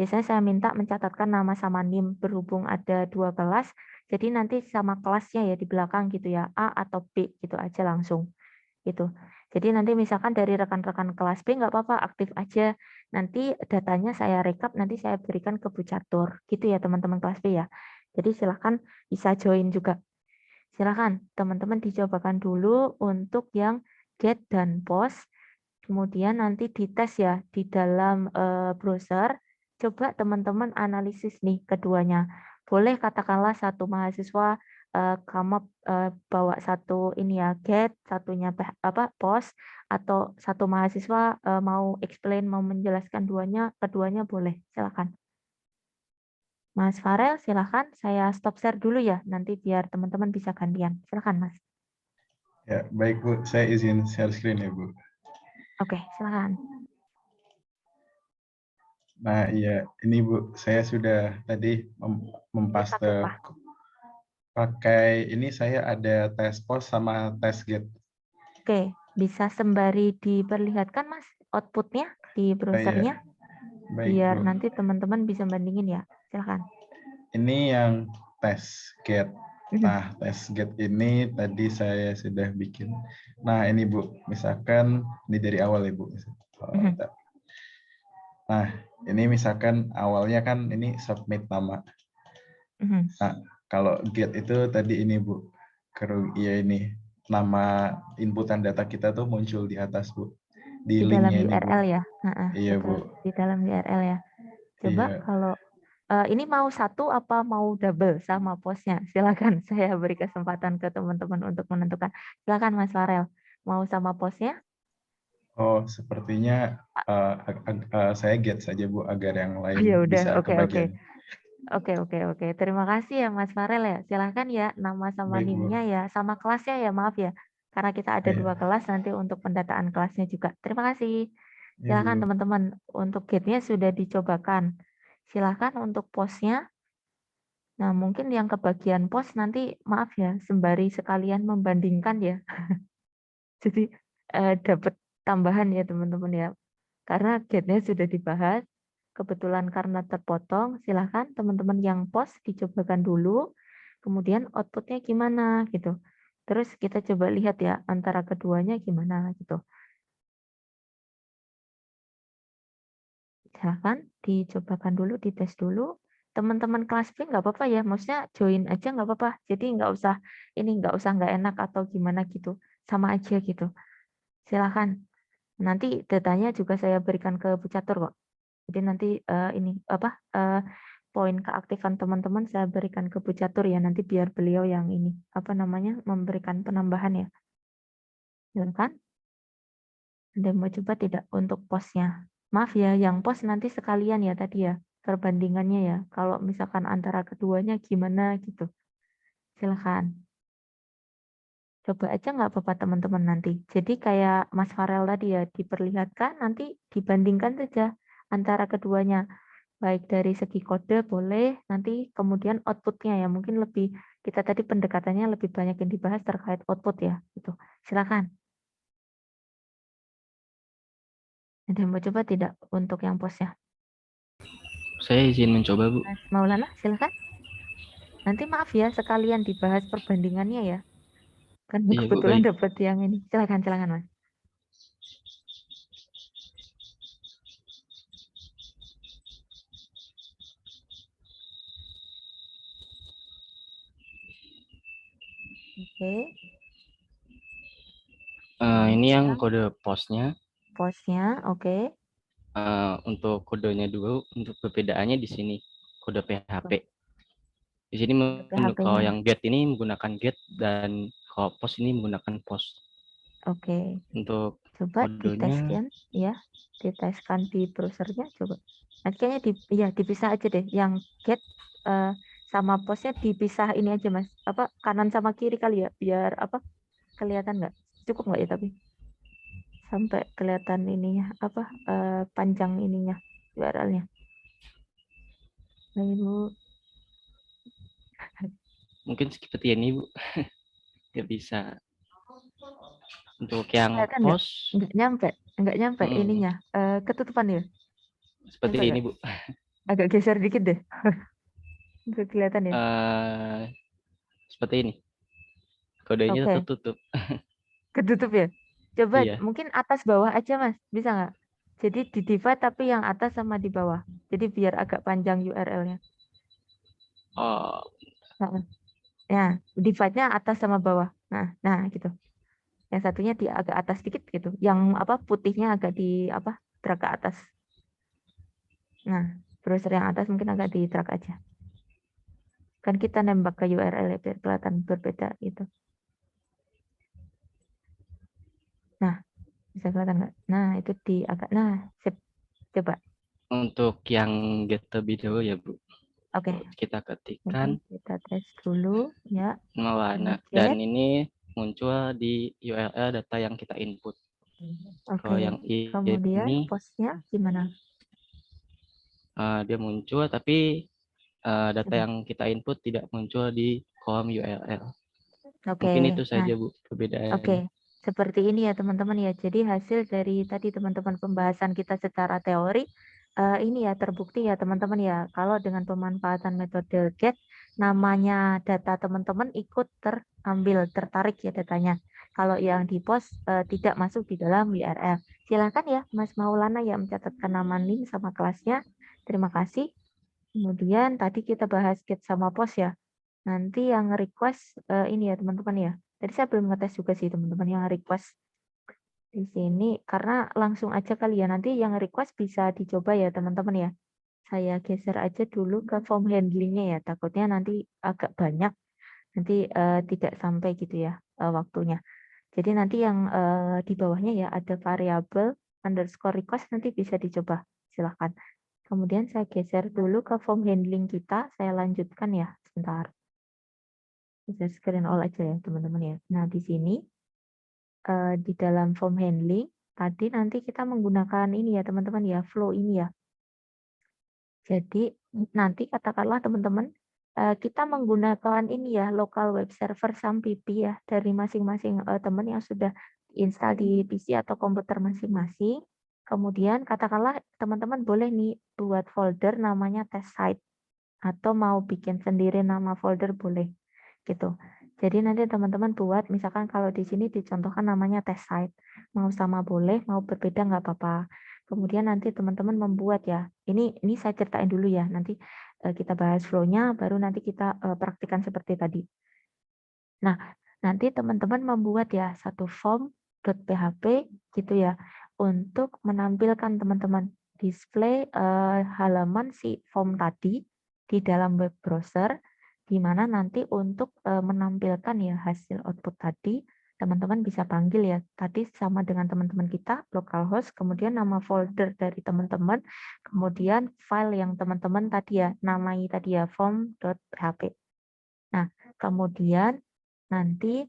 Speaker 1: Biasanya saya minta mencatatkan nama sama NIM berhubung ada 2 kelas, jadi nanti sama kelasnya ya di belakang gitu ya, A atau B gitu aja langsung gitu. Jadi nanti misalkan dari rekan-rekan kelas B nggak apa-apa aktif aja. Nanti datanya saya rekap, nanti saya berikan ke Bu Catur gitu ya teman-teman kelas B ya. Jadi silahkan bisa join juga. Silahkan teman-teman dicobakan dulu untuk yang get dan post. Kemudian nanti dites ya di dalam browser. Coba teman-teman analisis nih keduanya. Boleh katakanlah satu mahasiswa kamu bawa satu ini ya get, satunya apa post, atau satu mahasiswa mau explain, mau menjelaskan keduanya boleh. Silakan. Mas Farel, silakan. Saya stop share dulu ya, nanti biar teman-teman bisa gantian. Silakan, Mas.
Speaker 3: Ya, baik Bu. Saya izin share screen ya Bu.
Speaker 1: Oke, silakan.
Speaker 3: Nah, iya, ini Bu, saya sudah tadi
Speaker 1: Pakai
Speaker 3: mempaste
Speaker 1: apa?
Speaker 3: pakai ini saya ada tes post sama tes get.
Speaker 1: Oke, bisa sembari diperlihatkan, Mas, outputnya di
Speaker 3: Oh, iya.
Speaker 1: browsernya,
Speaker 3: Baik
Speaker 1: biar
Speaker 3: Bu.
Speaker 1: nanti teman-teman bisa bandingin ya. Silakan.
Speaker 3: Ini yang tes get. Nah, tes get ini tadi saya sudah bikin. Nah, ini Bu, misalkan ini dari awal ya Bu. Nah, ini misalkan awalnya kan ini submit nama. Nah, kalau get itu tadi ini Bu, ya ini nama inputan data kita tuh muncul di atas Bu, di
Speaker 1: dalam
Speaker 3: linknya ini Bu.
Speaker 1: URL ya.
Speaker 3: Iya
Speaker 1: Betul,
Speaker 3: Bu.
Speaker 1: di dalam URL ya. Coba
Speaker 3: Iya.
Speaker 1: kalau ini mau satu apa mau double sama postnya? Silakan, saya beri kesempatan ke teman-teman untuk menentukan. Silakan Mas Farel, mau sama postnya?
Speaker 3: Oh, sepertinya saya get saja Bu agar yang
Speaker 1: Oh ya
Speaker 3: lain
Speaker 1: udah,
Speaker 3: bisa
Speaker 1: oke oke.
Speaker 3: kebagian.
Speaker 1: Oke. Terima kasih ya Mas Farel ya. Silakan ya nama sama
Speaker 3: Baik Bu.
Speaker 1: NIM-nya ya, sama kelasnya ya, maaf ya. Karena kita ada 2
Speaker 3: Iya.
Speaker 1: kelas nanti untuk pendataan kelasnya juga. Terima kasih.
Speaker 3: Iya Bu.
Speaker 1: Silakan teman-teman, untuk gate-nya sudah dicobakan. Silakan untuk postnya. Nah, mungkin yang kebagian post nanti maaf ya, sembari sekalian membandingkan ya. Jadi dapat tambahan ya teman-teman ya. Karena gate-nya sudah dibahas, kebetulan karena terpotong, silahkan teman-teman yang post dicobakan dulu, kemudian outputnya gimana gitu. Terus kita coba lihat ya antara keduanya gimana gitu. Silahkan dicobakan dulu, dites dulu. Teman-teman kelas B nggak apa-apa ya, maksudnya join aja nggak apa-apa. Jadi nggak usah nggak enak atau gimana gitu, sama aja gitu. Silahkan. Nanti datanya juga saya berikan ke Bu Catur kok. Jadi nanti poin keaktifan teman-teman saya berikan ke Bu Catur ya, nanti biar beliau yang ini memberikan penambahan ya. Silakan. Anda mau coba tidak untuk posnya? Maaf ya, yang pos nanti sekalian ya tadi ya, perbandingannya ya. Kalau misalkan antara keduanya gimana gitu. Silakan. Coba aja nggak apa-apa teman-teman nanti. Jadi kayak Mas Farel tadi ya, diperlihatkan nanti dibandingkan saja antara keduanya. baik dari segi kode boleh, nanti kemudian outputnya ya, mungkin lebih, kita tadi pendekatannya lebih banyak yang dibahas terkait output ya, gitu. Silakan. Ada yang mau coba tidak untuk yang posnya?
Speaker 4: Saya izin mencoba, Bu.
Speaker 1: Mas Maulana, silakan. Nanti maaf ya, sekalian dibahas perbandingannya ya. Kan
Speaker 4: Iya, Bu,
Speaker 1: kebetulan
Speaker 4: baik.
Speaker 1: dapat yang ini. Silakan, Mas. Oke.
Speaker 4: Ini yang kode postnya.
Speaker 1: Postnya, oke.
Speaker 4: Untuk kodenya dulu, untuk perbedaannya di sini kode PHP. Di sini kalau yang get ini menggunakan get dan kalau post ini menggunakan post.
Speaker 1: Oke.
Speaker 4: Untuk
Speaker 1: coba
Speaker 4: kodenya,
Speaker 1: diteskan ya, diteskan di browsernya coba. Nanti kayaknya ya dipisah aja deh. Yang get sama postnya dipisah ini aja Mas. Apa kanan sama kiri kali ya, biar apa kelihatan nggak? Cukup nggak ya tapi? Sampai kelihatan ininya apa panjang ininya URL-nya. Lalu
Speaker 4: mungkin seperti ini, Bu. Nggak bisa. Untuk yang
Speaker 1: kelihatan
Speaker 4: post,
Speaker 1: nggak nyampe ininya ketutupan ya.
Speaker 4: seperti
Speaker 1: Nyampe
Speaker 4: ini,
Speaker 1: nggak?
Speaker 4: Bu.
Speaker 1: Agak geser dikit deh. Nggak kelihatan ya.
Speaker 4: Seperti ini. Kodenya
Speaker 1: Oke.
Speaker 4: tertutup.
Speaker 1: Ketutup ya. Coba
Speaker 4: Iya.
Speaker 1: mungkin atas bawah aja Mas, bisa nggak? Jadi di divide tapi yang atas sama di bawah. Jadi biar agak panjang URL-nya.
Speaker 4: Oh,
Speaker 1: Ya, divide-nya atas sama bawah. Nah gitu. Yang satunya di agak atas dikit gitu. Yang apa putihnya agak di apa drag ke atas. Nah, browser yang atas mungkin agak di drag aja. Kan kita nembak ke URL ya biar kelihatan berbeda gitu. Nah, bisa kelihatan nggak? Nah, itu di agak sip. Coba.
Speaker 4: untuk yang get terlebih dahulu ya, Bu.
Speaker 1: Oke.
Speaker 4: Kita ketikkan
Speaker 1: Kita tes dulu ya.
Speaker 4: Maulana dan ini muncul di URL data yang kita input. Kalau yang
Speaker 1: kemudian
Speaker 4: ini
Speaker 1: postnya gimana?
Speaker 4: dia muncul tapi data yang kita input tidak muncul di kolom URL. Mungkin itu saja, Bu, perbedaannya.
Speaker 1: Seperti ini ya teman-teman ya. Jadi hasil dari tadi teman-teman pembahasan kita secara teori ini ya terbukti ya teman-teman ya. Kalau dengan pemanfaatan metode get, namanya data teman-teman ikut terambil, tertarik ya datanya. Kalau yang di post tidak masuk di dalam URL. Silakan ya Mas Maulana ya mencatatkan nama NIM sama kelasnya. Terima kasih. Kemudian tadi kita bahas get sama post ya. Nanti yang request ini ya teman-teman ya. Tadi saya belum ngetes juga sih teman-teman yang request di sini karena langsung aja kali ya. Nanti yang request bisa dicoba ya teman-teman ya. Saya geser aja dulu ke form handlingnya ya. Takutnya nanti agak banyak. Nanti tidak sampai gitu ya waktunya. Jadi nanti yang di bawahnya ya ada variabel underscore request nanti bisa dicoba. Silahkan. Kemudian saya geser dulu ke form handling kita. Saya lanjutkan ya. Sebentar. Bisa screen all aja ya teman-teman ya. Nah di sini di dalam form handling tadi nanti kita menggunakan ini ya teman-teman ya flow ini ya. Jadi nanti katakanlah teman-teman kita menggunakan ini ya local web server SAMPP ya dari masing-masing teman yang sudah install di PC atau komputer masing-masing. Kemudian katakanlah teman-teman boleh nih buat folder namanya test site atau mau bikin sendiri nama folder boleh gitu. Jadi nanti teman-teman buat, misalkan kalau di sini dicontohkan namanya test site, mau sama boleh, mau berbeda nggak apa-apa. Kemudian nanti teman-teman membuat ya, ini saya ceritain dulu ya, nanti kita bahas flow-nya, baru nanti kita praktikan seperti tadi. Nah, nanti teman-teman membuat ya satu form.php gitu ya, untuk menampilkan teman-teman display halaman si form tadi di dalam web browser, di mana nanti untuk menampilkan ya hasil output tadi, teman-teman bisa panggil ya, tadi sama dengan teman-teman kita, localhost, kemudian nama folder dari teman-teman, kemudian file yang teman-teman tadi ya, namai tadi ya, form.php. Nah, kemudian nanti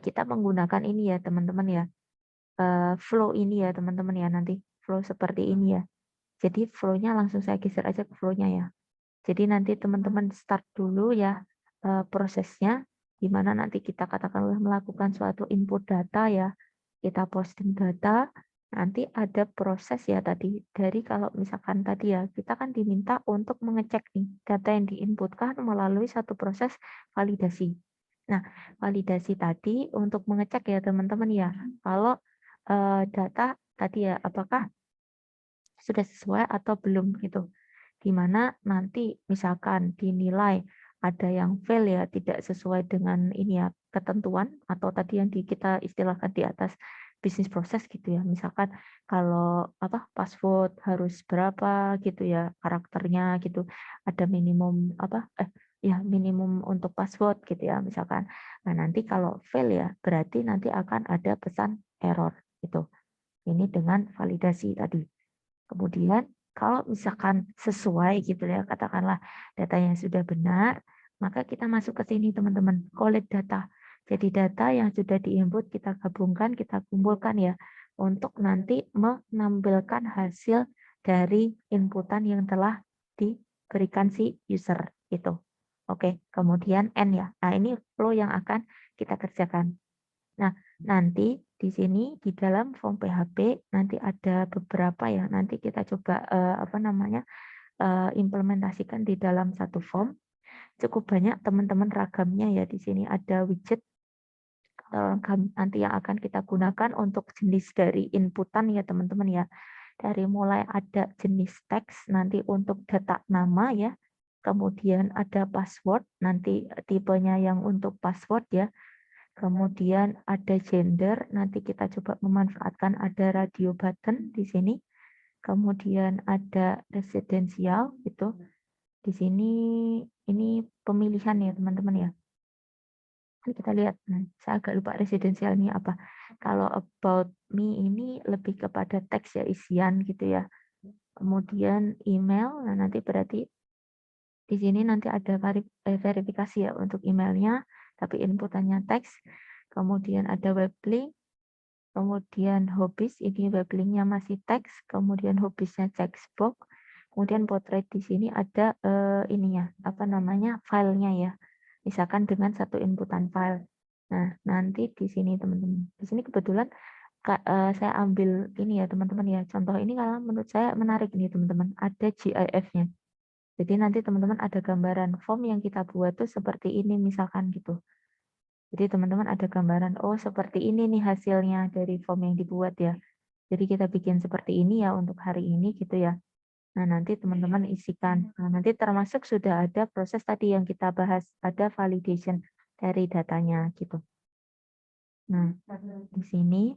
Speaker 1: kita menggunakan ini ya teman-teman ya, flow ini ya teman-teman ya, nanti flow seperti ini ya. Jadi flow-nya langsung saya geser aja ke flow-nya ya. Jadi nanti teman-teman start dulu ya prosesnya, di mana nanti kita katakanlah melakukan suatu input data ya, kita posting data, nanti ada proses ya tadi, dari kalau misalkan tadi ya, kita kan diminta untuk mengecek nih, data yang diinputkan melalui satu proses validasi. Nah, validasi tadi untuk mengecek ya teman-teman ya, kalau data tadi ya, apakah sudah sesuai atau belum gitu. Di mana nanti misalkan dinilai ada yang fail ya, tidak sesuai dengan ini ya, ketentuan atau tadi yang kita istilahkan di atas bisnis proses gitu ya. Misalkan kalau apa password harus berapa gitu ya, karakternya gitu. Ada minimum apa ya minimum untuk password gitu ya misalkan. Nah, nanti kalau fail ya berarti nanti akan ada pesan error gitu. Ini dengan validasi tadi. Kemudian kalau misalkan sesuai gitu ya, katakanlah datanya sudah benar, maka kita masuk ke sini teman-teman, collect data. Jadi data yang sudah diinput kita gabungkan, kita kumpulkan ya, untuk nanti menampilkan hasil dari inputan yang telah diberikan si user itu. Oke, kemudian N ya. Nah, ini flow yang akan kita kerjakan. Nah, nanti di sini di dalam form PHP nanti ada beberapa ya. Nanti kita coba implementasikan di dalam satu form. Cukup banyak teman-teman ragamnya ya di sini ada widget nanti yang akan kita gunakan untuk jenis dari inputan ya teman-teman ya. Dari mulai ada jenis teks nanti untuk data nama ya. Kemudian ada password nanti tipenya yang untuk password ya. Kemudian ada gender, nanti kita coba memanfaatkan ada radio button di sini. Kemudian ada residensial gitu. Di sini ini pemilihan ya teman-teman ya. Kita lihat, saya agak lupa residensial ini apa. Kalau about me ini lebih kepada teks ya isian gitu ya. Kemudian email, nah nanti berarti di sini nanti ada verifikasi ya untuk emailnya, tapi inputannya teks. Kemudian ada web link, kemudian hobbies, ini web linknya masih teks, kemudian hobbiesnya checkbox, kemudian portrait di sini ada ininya, apa namanya, filenya ya, misalkan dengan satu inputan file. Nah, nanti di sini teman-teman, di sini kebetulan saya ambil ini ya teman-teman ya, contoh ini kalau menurut saya menarik nih teman-teman, ada GIF-nya. Jadi nanti teman-teman ada gambaran form yang kita buat tuh seperti ini misalkan gitu. Jadi teman-teman ada gambaran, oh seperti ini nih hasilnya dari form yang dibuat ya. Jadi kita bikin seperti ini ya untuk hari ini gitu ya. Nah nanti teman-teman isikan. Nah nanti termasuk sudah ada proses tadi yang kita bahas, ada validation dari datanya gitu. Nah di sini,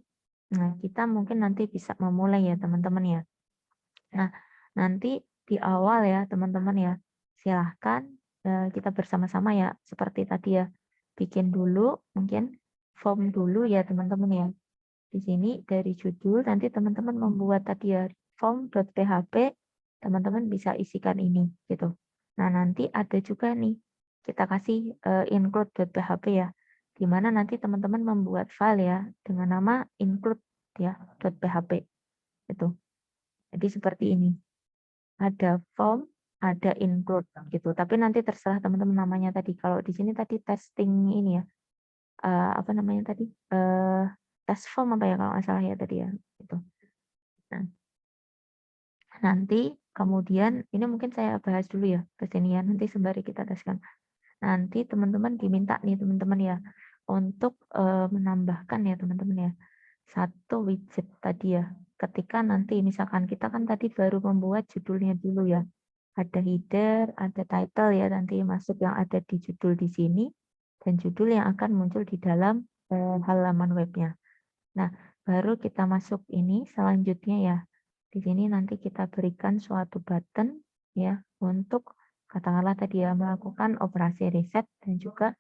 Speaker 1: nah kita mungkin nanti bisa memulai ya teman-teman ya. Nah nanti di awal ya teman-teman ya, silahkan kita bersama-sama ya seperti tadi ya, bikin dulu mungkin form dulu ya teman-teman ya. Di sini dari judul nanti teman-teman membuat tadi ya form.php, teman-teman bisa isikan ini gitu. Nah nanti ada juga nih kita kasih include.php ya, di mana nanti teman-teman membuat file ya dengan nama include ya .php itu. Jadi seperti ini. Ada form, ada include gitu. Tapi nanti terserah teman-teman namanya tadi. Kalau di sini tadi testing ini ya, apa namanya tadi? Test form apa ya kalau nggak salah ya tadi ya. Gitu. Nah, nanti kemudian ini mungkin saya bahas dulu ya ke sini ya. Nanti sembari kita teskan. Nanti teman-teman diminta nih teman-teman ya untuk menambahkan ya teman-teman ya satu widget tadi ya. Ketika nanti misalkan kita kan tadi baru membuat judulnya dulu ya. Ada header, ada title ya nanti masuk yang ada di judul di sini dan judul yang akan muncul di dalam halaman webnya. Nah, baru kita masuk ini selanjutnya ya. Di sini nanti kita berikan suatu button ya untuk katakanlah tadi ya melakukan operasi reset dan juga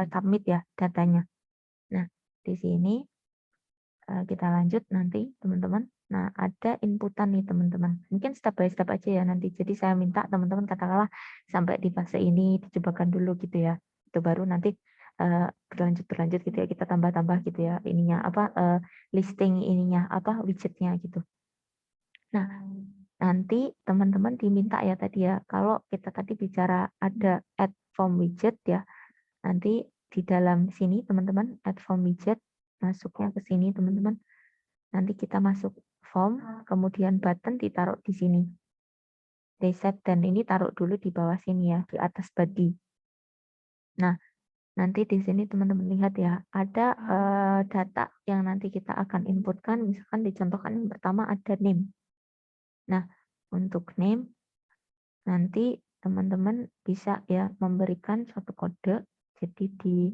Speaker 1: submit ya datanya. Nah, di sini kita lanjut nanti teman-teman. Nah, ada inputan nih teman-teman. Mungkin step by step aja ya nanti. Jadi saya minta teman-teman katakanlah sampai di fase ini dicobakan dulu gitu ya. Itu baru nanti berlanjut gitu ya. Kita tambah-tambah gitu ya ininya apa listing ininya apa widgetnya gitu. Nah, nanti teman-teman diminta ya tadi ya, kalau kita tadi bicara ada add form widget ya, nanti di dalam sini teman-teman add form widget, masuknya ke sini teman-teman, nanti kita masuk form, kemudian button ditaruh di sini. Reset dan ini taruh dulu di bawah sini ya, di atas body. Nah, nanti di sini teman-teman lihat ya, ada data yang nanti kita akan inputkan, misalkan dicontohkan yang pertama ada name. Nah, untuk name, nanti teman-teman bisa ya memberikan suatu kode, jadi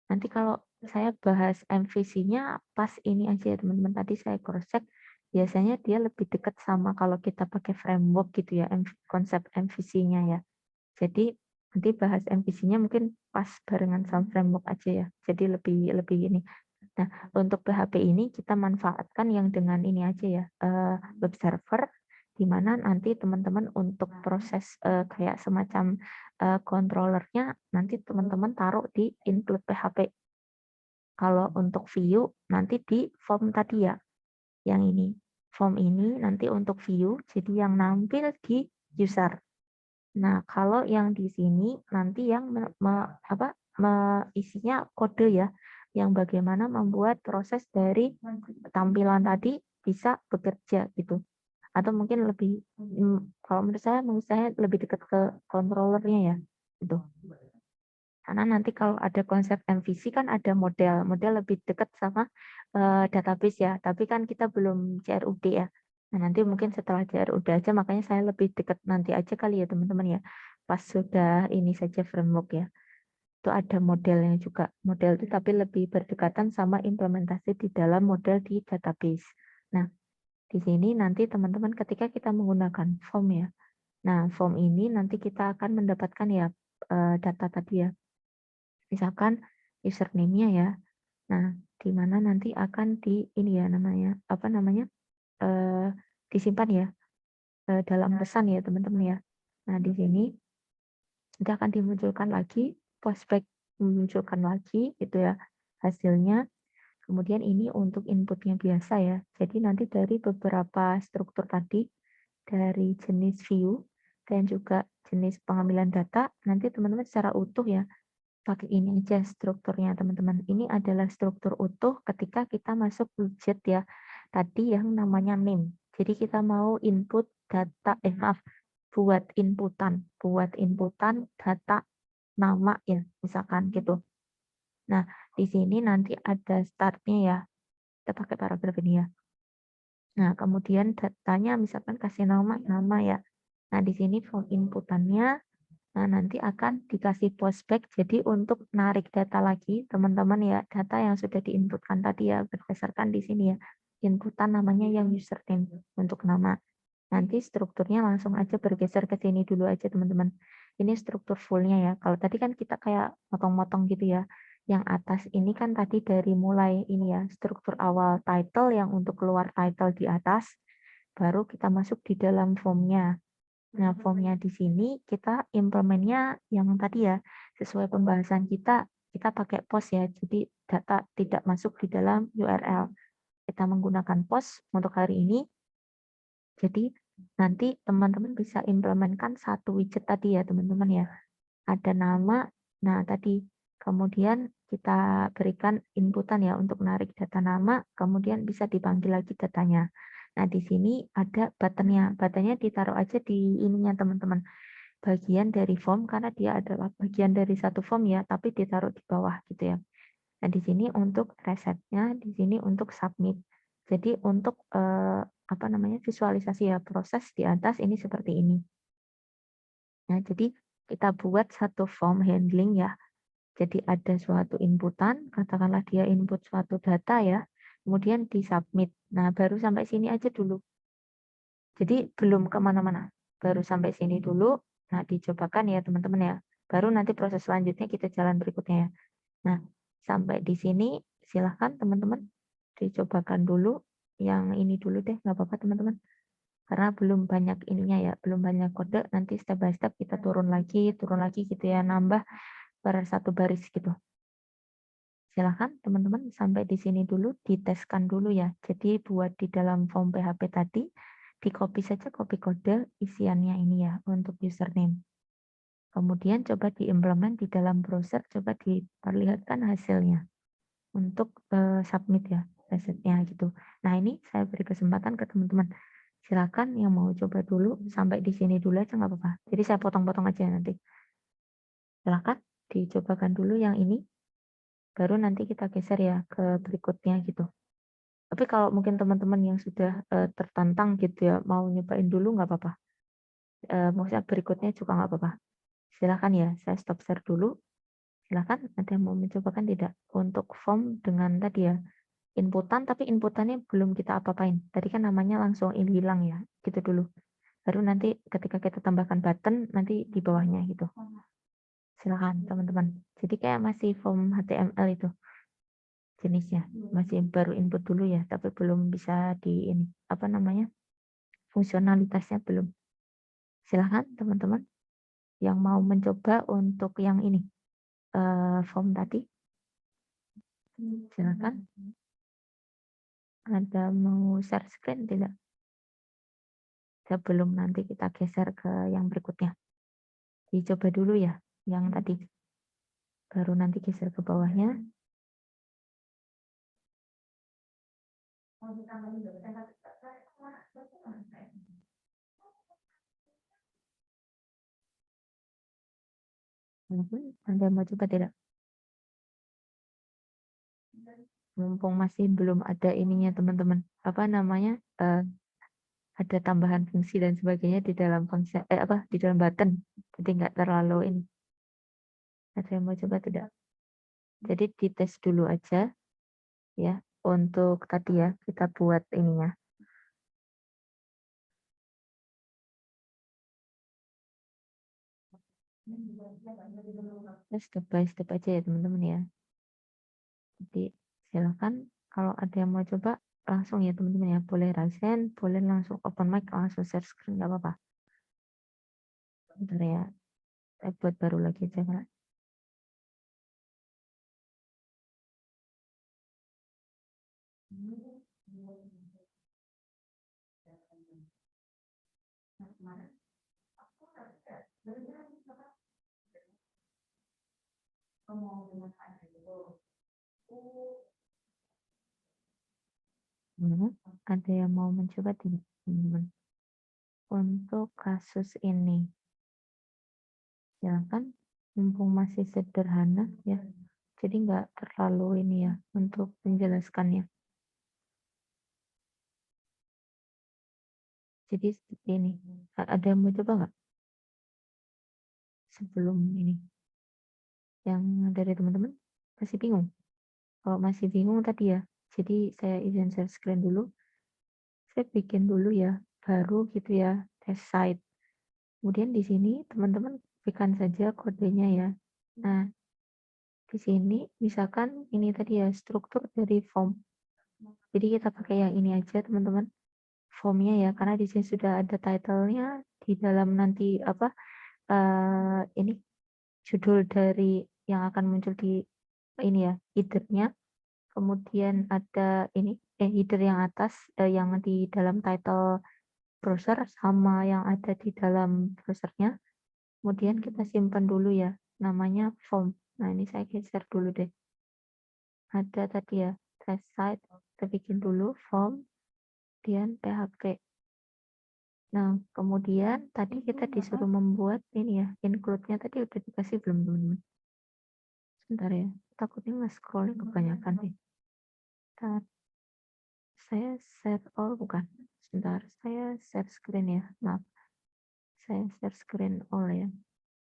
Speaker 1: nanti kalau saya bahas MVC-nya pas ini aja ya teman-teman, tadi saya cross-check, biasanya dia lebih dekat sama kalau kita pakai framework gitu ya, konsep MVC-nya ya. Jadi nanti bahas MVC-nya mungkin pas barengan sama framework aja ya. Jadi lebih ini. Nah, untuk PHP ini kita manfaatkan yang dengan ini aja ya, web server, di mana nanti teman-teman untuk proses kayak semacam controllernya nanti teman-teman taruh di include PHP. Kalau untuk view nanti di form tadi ya, yang ini. Form ini nanti untuk view, jadi yang nampil di user. Nah, kalau yang di sini nanti yang isinya kode ya, yang bagaimana membuat proses dari tampilan tadi bisa bekerja gitu. Atau mungkin lebih, kalau menurut saya lebih dekat ke controllernya ya, gitu. Karena nanti kalau ada konsep MVC kan ada model lebih dekat sama database ya, tapi kan kita belum CRUD ya. Nah, nanti mungkin setelah CRUD aja, makanya saya lebih dekat nanti aja kali ya teman-teman ya. Pas sudah ini saja framework ya. Itu ada modelnya juga. Model itu tapi lebih berdekatan sama implementasi di dalam model di database. Nah, di sini nanti teman-teman ketika kita menggunakan form ya. Nah, form ini nanti kita akan mendapatkan ya data tadi ya. Misalkan username-nya ya. Nah, di mana nanti akan di ini ya namanya disimpan ya dalam pesan ya teman-teman ya. Nah, di sini nanti akan dimunculkan lagi prospek, memunculkan lagi gitu ya hasilnya. Kemudian ini untuk inputnya biasa ya. Jadi nanti dari beberapa struktur tadi, dari jenis view dan juga jenis pengambilan data, nanti teman-teman secara utuh ya pakai ini aja strukturnya teman-teman. Ini adalah struktur utuh ketika kita masuk widget ya. Tadi yang namanya name. Jadi kita mau input data, buat inputan data nama ya, misalkan gitu. Nah, di sini nanti ada startnya ya. Kita pakai paragraf ini ya. Nah, kemudian datanya misalkan kasih nama ya. Nah, di sini form inputannya. Nah, nanti akan dikasih postback. Jadi untuk narik data lagi, teman-teman ya, data yang sudah diinputkan tadi ya, berdasarkan di sini ya, inputan namanya yang username untuk nama. Nanti strukturnya langsung aja bergeser ke sini dulu aja, teman-teman. Ini struktur fullnya ya. Kalau tadi kan kita kayak motong-motong gitu ya. Yang atas ini kan tadi dari mulai ini ya, struktur awal title yang untuk keluar title di atas, baru kita masuk di dalam formnya. Nah, formnya di sini kita implementnya yang tadi ya, sesuai pembahasan kita pakai post ya, jadi data tidak masuk di dalam URL. Kita menggunakan post untuk hari ini, jadi nanti teman-teman bisa implementkan satu widget tadi ya teman-teman ya. Ada nama, nah tadi kemudian kita berikan inputan ya untuk narik data nama, kemudian bisa dipanggil lagi datanya. Nah, di sini ada buttonnya. Buttonnya ditaruh aja di ininya teman-teman. Bagian dari form karena dia adalah bagian dari satu form ya, tapi ditaruh di bawah gitu ya. Nah, di sini untuk resetnya, di sini untuk submit. Jadi untuk visualisasi ya proses di atas ini seperti ini. Nah, jadi kita buat satu form handling ya. Jadi ada suatu inputan, katakanlah dia input suatu data ya, kemudian disubmit. Nah, baru sampai sini aja dulu. Jadi belum kemana-mana, baru sampai sini dulu. Nah, dicobakan ya teman-teman ya. Baru nanti proses selanjutnya kita jalan berikutnya ya. Nah, sampai di sini silahkan teman-teman dicobakan dulu. Yang ini dulu deh, nggak apa-apa teman-teman. Karena belum banyak ininya ya, belum banyak kode. Nanti step by step kita turun lagi gitu ya, nambah per satu baris gitu. Silahkan teman-teman sampai di sini dulu, diteskan dulu ya. Jadi buat di dalam form PHP tadi, di copy saja copy kode isiannya ini ya untuk username. Kemudian coba diimplement di dalam browser, coba diperlihatkan hasilnya untuk submit ya resetnya gitu. Nah ini saya beri kesempatan ke teman-teman. Silakan yang mau coba dulu sampai di sini dulu aja nggak apa-apa. Jadi saya potong-potong aja nanti. Silakan dicobakan dulu yang ini, baru nanti kita geser ya ke berikutnya gitu. Tapi kalau mungkin teman-teman yang sudah tertantang gitu ya mau nyobain dulu nggak apa-apa. Maksudnya berikutnya juga nggak apa-apa. Silakan ya, saya stop share dulu. Silakan, ada yang mau mencobakan tidak? Untuk form dengan tadi ya, inputan, tapi inputannya belum kita apa-apain. Tadi kan namanya langsung ini hilang ya, gitu dulu. Baru nanti ketika kita tambahkan button, nanti di bawahnya gitu. Silakan teman-teman. Jadi kayak masih form HTML itu jenisnya. Masih baru input dulu ya, tapi belum bisa di ini, apa namanya, fungsionalitasnya belum. Silakan teman-teman yang mau mencoba untuk yang ini form tadi, silakan. Ada mau share screen tidak? Sebelum nanti kita geser ke yang berikutnya. Dicoba dulu ya yang tadi. Baru nanti geser ke bawahnya. Anda mau coba tidak? Mumpung masih belum ada ininya teman-teman. Apa namanya? Ada tambahan fungsi dan sebagainya di dalam fungsi di dalam button. Jadi nggak terlalu ini. Ada yang mau coba tidak? Jadi dites dulu aja ya untuk tadi ya kita buat ininya. Step by step aja ya teman-teman ya. Jadi silakan kalau ada yang mau coba langsung ya teman-teman ya. Boleh raise hand, boleh langsung open mic, langsung share screen nggak apa-apa. Bentar ya. Saya buat baru lagi aja Kak. Ada yang mau mencoba tidak teman-teman? Untuk kasus ini, silakan. Mumpung masih sederhana ya, jadi nggak terlalu ini ya untuk menjelaskannya. Jadi seperti ini. Ada yang mau coba nggak? Sebelum ini, yang dari teman-teman masih bingung? Kalau masih bingung tadi ya, jadi saya izin share screen dulu. Saya bikin dulu ya, baru gitu ya, test site. Kemudian di sini teman-teman berikan saja kodenya ya. Nah, di sini misalkan ini tadi ya, struktur dari form. Jadi kita pakai yang ini aja teman-teman. Formnya ya, karena di sini sudah ada title-nya, di dalam nanti ini judul dari yang akan muncul di ini ya, header-nya. Kemudian ada ini header yang atas yang di dalam title browser sama yang ada di dalam browsernya. Kemudian kita simpan dulu ya, namanya form. Nah ini saya geser dulu deh. Ada tadi ya, test site, kita bikin dulu form, kemudian PHP. Nah kemudian tadi kita disuruh membuat ini ya, include-nya tadi udah dikasih belum teman-teman? Sebentar ya, takutnya nge-scrolling kebanyakan nih. Bentar. Saya share all bukan? Sebentar, saya share screen ya, maaf. Saya share screen all ya,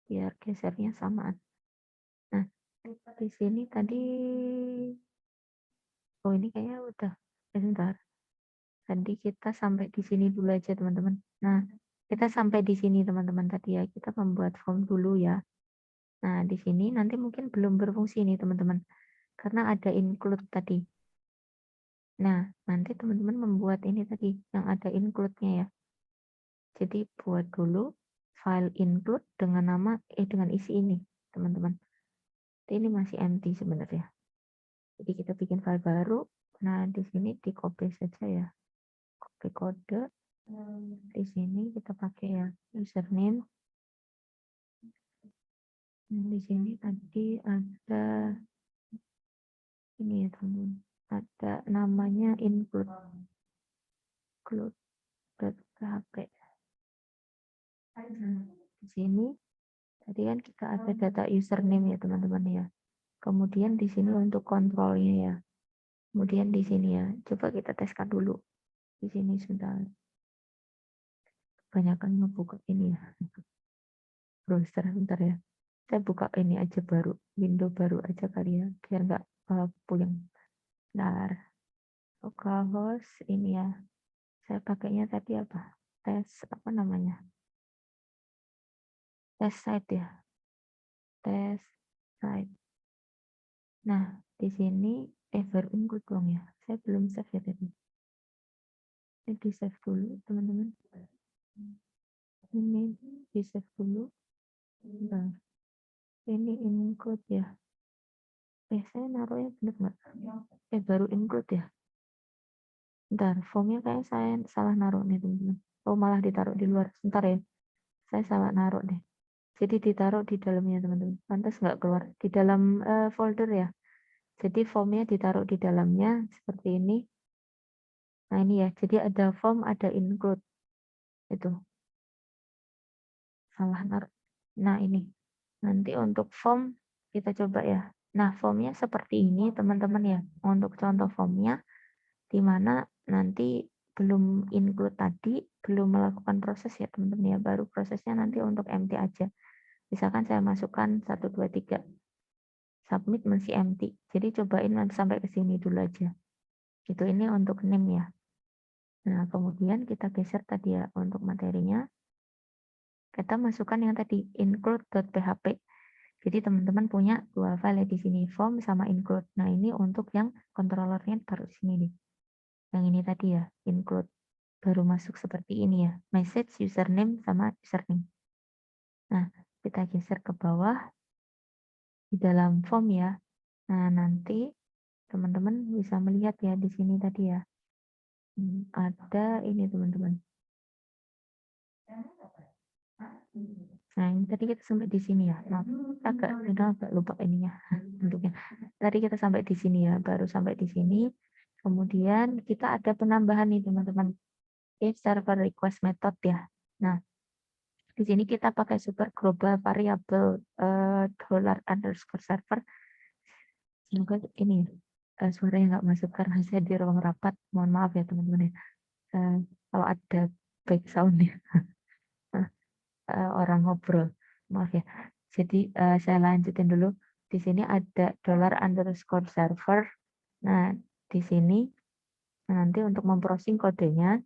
Speaker 1: biar gesernya samaan. Nah, di sini tadi, oh ini kayaknya udah, sebentar. Tadi kita sampai di sini dulu aja teman-teman. Nah, kita sampai di sini teman-teman tadi ya, kita membuat form dulu ya. Nah, di sini nanti mungkin belum berfungsi nih teman-teman, karena ada include tadi. Nah, nanti teman-teman membuat ini tadi, yang ada include-nya ya. Jadi buat dulu file include dengan nama dengan isi ini, teman-teman. Ini masih empty sebenarnya. Jadi kita bikin file baru. Nah, di sini di copy saja ya. Copy kode. Di sini kita pakai ya username. Di sini tadi ada ini ya teman-teman, ada namanya include.php. Di sini tadi kan kita ada data username ya teman-teman ya. Kemudian di sini untuk kontrolnya ya. Kemudian di sini ya, coba kita teskan dulu. Di sini sebentar. Kebanyakan ngebuka ini ya. Browser bentar ya. Saya buka ini aja baru, window baru aja kali ya, biar nggak puyeng. Bentar. Localhost ini ya. Saya pakainya tadi apa? Tes apa namanya? Test site ya. Test site. Nah, di sini baru include dong ya. Saya belum save ya tadi. Ini di save dulu teman-teman. Ini di save dulu. Nah, ini include ya. Saya naruhnya benar nggak? Baru include ya. Bentar, formnya kayak saya salah naruh nih teman-teman. Oh malah ditaruh di luar. Sebentar ya. Saya salah naruh deh. Jadi ditaruh di dalamnya teman-teman. Pantas nggak keluar. Di dalam folder ya. Jadi formnya ditaruh di dalamnya seperti ini. Nah ini ya. Jadi ada form, ada include. Itu. Salah naruh. Nah ini. Nanti untuk form kita coba ya. Nah formnya seperti ini teman-teman ya. Untuk contoh formnya. Di mana nanti belum include tadi, belum melakukan proses ya teman-teman ya. Baru prosesnya nanti untuk empty aja. Misalkan saya masukkan 1, 2, 3. Submit masih empty. Jadi cobain sampai ke sini dulu aja. Itu ini untuk name ya. Nah, kemudian kita geser tadi ya untuk materinya. Kita masukkan yang tadi include.php. Jadi teman-teman punya dua file di sini, form sama include. Nah, ini untuk yang controllernya taruh di sini nih. Yang ini tadi ya, include. Baru masuk seperti ini ya. Message, username sama username. Nah, kita geser ke bawah di dalam form ya. Nah, nanti teman-teman bisa melihat ya di sini tadi ya. Ada ini teman-teman. Nah, ini tadi kita sampai di sini ya. Nah, agak lupa ininya bentuknya. Tadi kita sampai di sini ya, baru sampai di sini. Kemudian kita ada penambahan nih teman-teman. If server request method ya. Nah, di sini kita pakai super global variable $_server. Semoga ini suaranya nggak masuk karena saya di ruang rapat. Mohon maaf ya teman-teman ya. Kalau ada back sound ya. Orang ngobrol, maaf ya. Jadi saya lanjutin dulu. Di sini ada $_server. Nah, di sini nanti untuk memprosesing kodenya,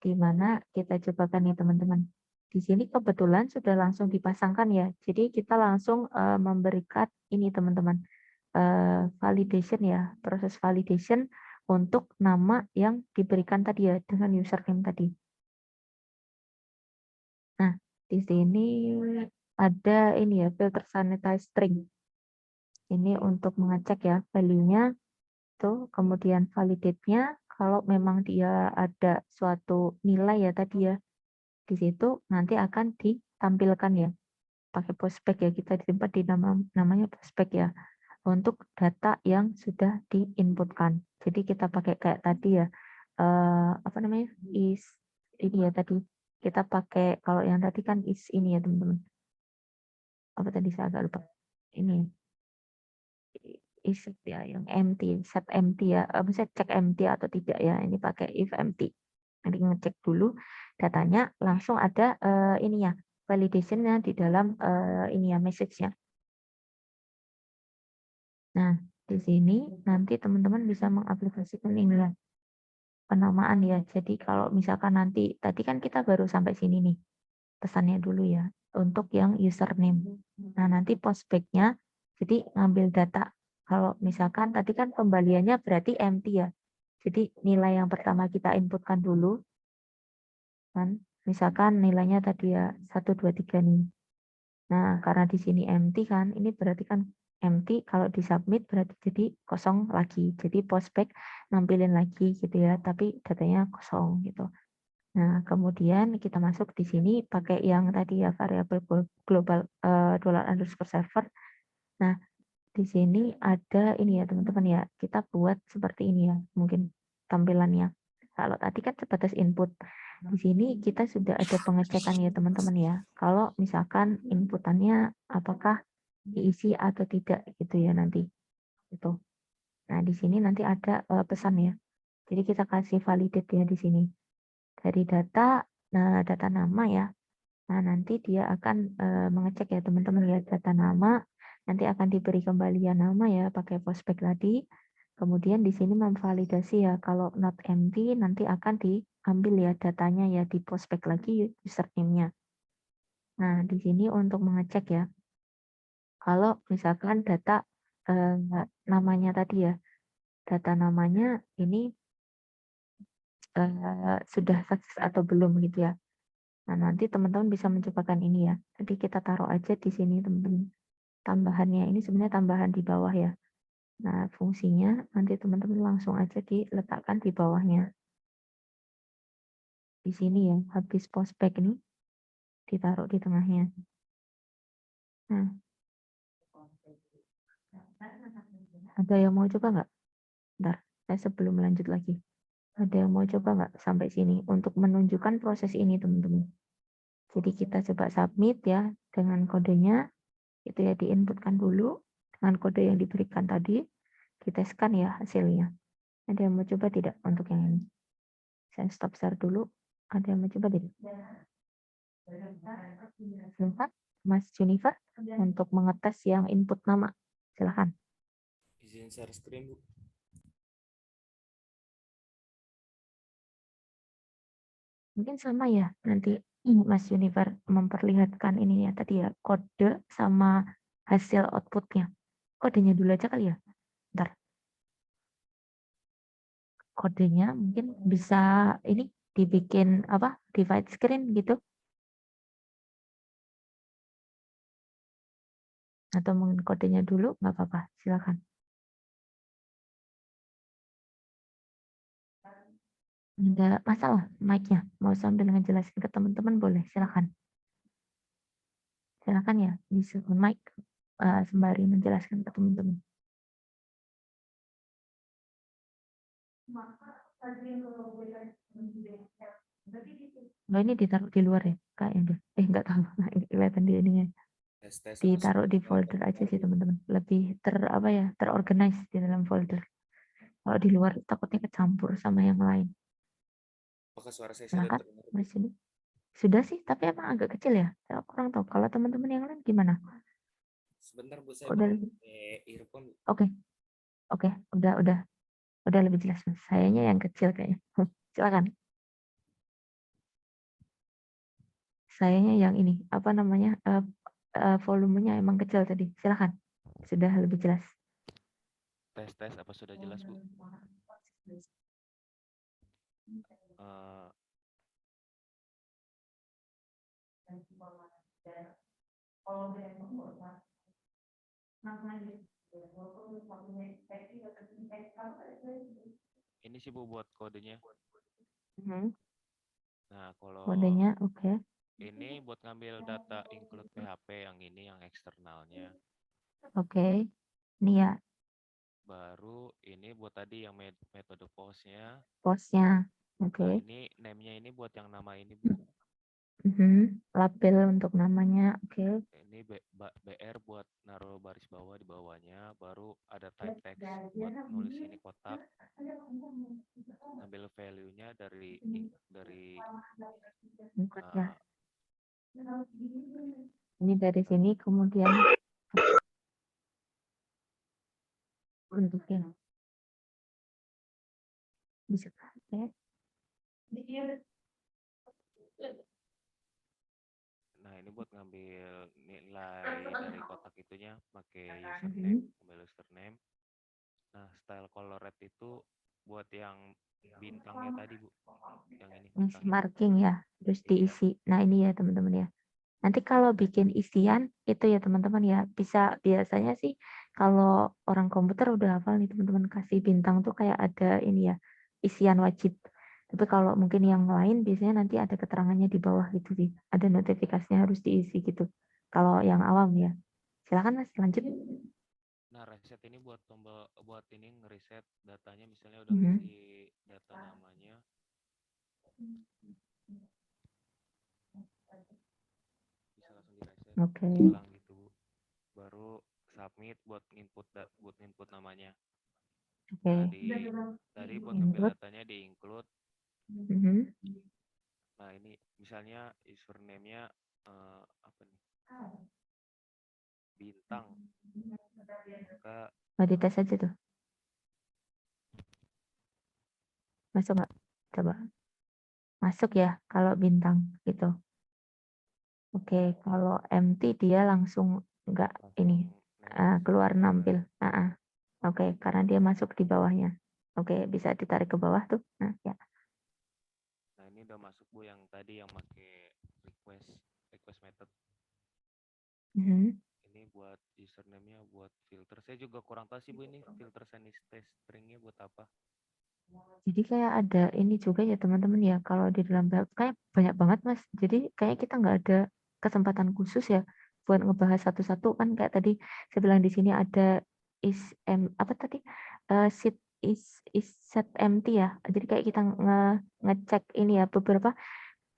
Speaker 1: di mana kita cobakan nih teman-teman. Di sini kebetulan sudah langsung dipasangkan ya. Jadi kita langsung memberikan ini teman-teman, validation ya, proses validation untuk nama yang diberikan tadi ya dengan username tadi. Nah, di sini ada ini ya, filter sanitize string. Ini untuk mengecek ya value-nya tuh, kemudian validate-nya kalau memang dia ada suatu nilai ya tadi ya. Di situ nanti akan ditampilkan ya. Pakai postspec ya, kita disimpan di namanya postspec ya. Untuk data yang sudah diinputkan. Jadi kita pakai kayak tadi ya. Apa namanya? Is ini ya tadi. Kita pakai kalau yang tadi kan is ini ya teman-teman. Apa tadi saya agak lupa. Ini is ya yang empty, set empty ya. Bisa cek empty atau tidak ya. Ini pakai if empty. Nanti ngecek dulu datanya, langsung ada ini ya validation-nya di dalam ini ya message-nya. Nah, di sini nanti teman-teman bisa mengaplikasikan ini ya penamaan ya. Jadi kalau misalkan nanti tadi kan kita baru sampai sini nih. Pesannya dulu ya untuk yang username. Nah, nanti postback-nya jadi ngambil data. Kalau misalkan tadi kan kembaliannya berarti empty ya. Jadi nilai yang pertama kita inputkan dulu. Kan misalkan nilainya tadi ya 1, 2, 3 nih. Nah, karena di sini empty kan, ini berarti kan empty, kalau di submit berarti jadi kosong lagi. Jadi postback nampilin lagi gitu ya, tapi datanya kosong gitu. Nah, kemudian kita masuk di sini pakai yang tadi ya variabel global $_server. Nah, di sini ada ini ya teman-teman ya, kita buat seperti ini ya, mungkin tampilannya. Kalau tadi kan sebatas input, di sini kita sudah ada pengecekan ya teman-teman ya. Kalau misalkan inputannya apakah diisi atau tidak gitu ya nanti. Itu. Nah, di sini nanti ada pesan ya. Jadi kita kasih validate ya di sini. Dari data, data nama ya. Nah, nanti dia akan mengecek ya teman-teman ya data nama, nanti akan diberi kembalian nama ya pakai postback tadi. Kemudian di sini memvalidasi ya kalau not empty nanti akan diambil ya datanya ya di postback lagi username-nya. Nah, di sini untuk mengecek ya. Kalau misalkan data namanya tadi ya, data namanya ini sudah sukses atau belum gitu ya. Nah, nanti teman-teman bisa mencobakan ini ya. Jadi kita taruh aja di sini teman-teman. Tambahannya ini sebenarnya tambahan di bawah ya. Nah, fungsinya nanti teman-teman langsung aja diletakkan di bawahnya. Di sini ya, habis postback ini ditaruh di tengahnya. Nah, ada yang mau coba nggak? Bentar, saya sebelum lanjut lagi. Ada yang mau coba nggak sampai sini untuk menunjukkan proses ini teman-teman? Jadi kita coba submit ya dengan kodenya. Itu ya diinputkan dulu dengan kode yang diberikan tadi. Kita scan ya hasilnya. Ada yang mau coba tidak untuk yang ini? Saya stop share dulu. Ada yang mau coba tidak? Silakan, Mas Junifer, untuk mengetes yang input nama. Silakan.
Speaker 5: Izin share screen, Bu.
Speaker 1: Mungkin sama ya nanti Mas Junifer memperlihatkan ini ya tadi ya kode sama hasil outputnya. Kodenya dulu aja kali ya. Bentar. Kodenya mungkin bisa ini dibikin apa? Divide screen gitu. Atau mungkin kodenya dulu nggak apa-apa. Silakan. Ada masalah mic-nya? Mau sambil ngejelasin ke teman-teman boleh, silakan. Silakan ya, bisa mic sembari menjelaskan ke teman-teman. Oh, ini ditaruh di luar ya, kayaknya. Nggak tahu, kelihatan di ininya.
Speaker 5: Tes
Speaker 1: Ditaruh di folder aja sih teman-teman. Lebih terorganize di dalam folder. Kalau di luar takutnya kecampur sama yang lain.
Speaker 5: Apakah suara saya sudah
Speaker 1: Silakan,
Speaker 5: terdengar?
Speaker 1: Mas ini. Sudah sih, tapi emang agak kecil ya. Saya kurang tahu. Kalau teman-teman yang lain gimana?
Speaker 5: Sebentar, Bu, saya
Speaker 1: Udah,
Speaker 5: pakai earphone.
Speaker 1: oke, udah lebih jelas. Sayanya yang kecil kayaknya. Silakan. Sayanya yang ini, apa namanya? Volumenya emang kecil tadi. Silakan. Sudah lebih jelas.
Speaker 5: Tes apa sudah jelas, Bu? Ini sih, Bu, buat kodenya. Nah, kalau
Speaker 1: Kodenya oke.
Speaker 5: ini buat ngambil data include PHP yang ini yang eksternalnya.
Speaker 1: Oke. Ini ya
Speaker 5: Baru ini buat tadi yang metode postnya.
Speaker 1: postnya.
Speaker 5: Nah,
Speaker 1: Oke.
Speaker 5: ini name-nya ini buat yang nama ini, Bu.
Speaker 1: Label untuk namanya. Oke.
Speaker 5: Ini BR buat naruh baris bawah di bawahnya. Baru ada type text buat nulis ini kotak. Ambil value-nya dari
Speaker 1: Ya. Ini dari sini kemudian untuk yang bisa pakai.
Speaker 5: Nah, ini buat ngambil nilai dari kotak itunya pakai username, ambil username. Nah, style colored itu buat yang bintangnya tadi, Bu. Yang ini bintang.
Speaker 1: Marking ya, terus diisi. Nah, ini ya teman-teman ya. Nanti kalau bikin isian itu ya teman-teman ya, bisa biasanya sih kalau orang komputer udah hafal nih teman-teman kasih bintang tuh kayak ada ini ya, isian wajib. Tapi kalau mungkin yang lain biasanya nanti ada keterangannya di bawah gitu sih. Ada notifikasinya harus diisi gitu. Kalau yang awam ya. Silakan Mas, lanjut.
Speaker 5: Nah, reset ini buat tombol buat ini ngereset datanya, misalnya udah
Speaker 1: Mhm.
Speaker 5: ngisi data namanya, bisa langsung direset,
Speaker 1: Oke.
Speaker 5: hilang gitu, Bu. Baru submit buat input namanya.
Speaker 1: Oke.
Speaker 5: Nah, tadi buat ngambil
Speaker 1: Input.
Speaker 5: datanya di include.
Speaker 1: Mhm.
Speaker 5: Nah, ini misalnya username-nya apa nih? Bintang. Maka
Speaker 1: Mau dites aja tuh. Masuk nggak? Coba. Masuk ya kalau bintang gitu. Oke, kalau empty dia langsung nggak ini keluar nampil. Oke, karena dia masuk di bawahnya. Oke, bisa ditarik ke bawah tuh. Nah, ya.
Speaker 5: Nah, ini udah masuk Bu yang tadi yang pakai request method.
Speaker 1: Mhm.
Speaker 5: Ini buat username-nya buat filter. Saya juga kurang tahu sih Bu ini filter send string-nya buat apa.
Speaker 1: Jadi kayak ada ini juga ya teman-teman ya, kalau di dalam kayak banyak banget Mas. Jadi kayak kita nggak ada kesempatan khusus ya buat ngebahas satu-satu kan kayak tadi saya bilang di sini ada apa tadi set set empty ya. Jadi kayak kita ngecek ini ya beberapa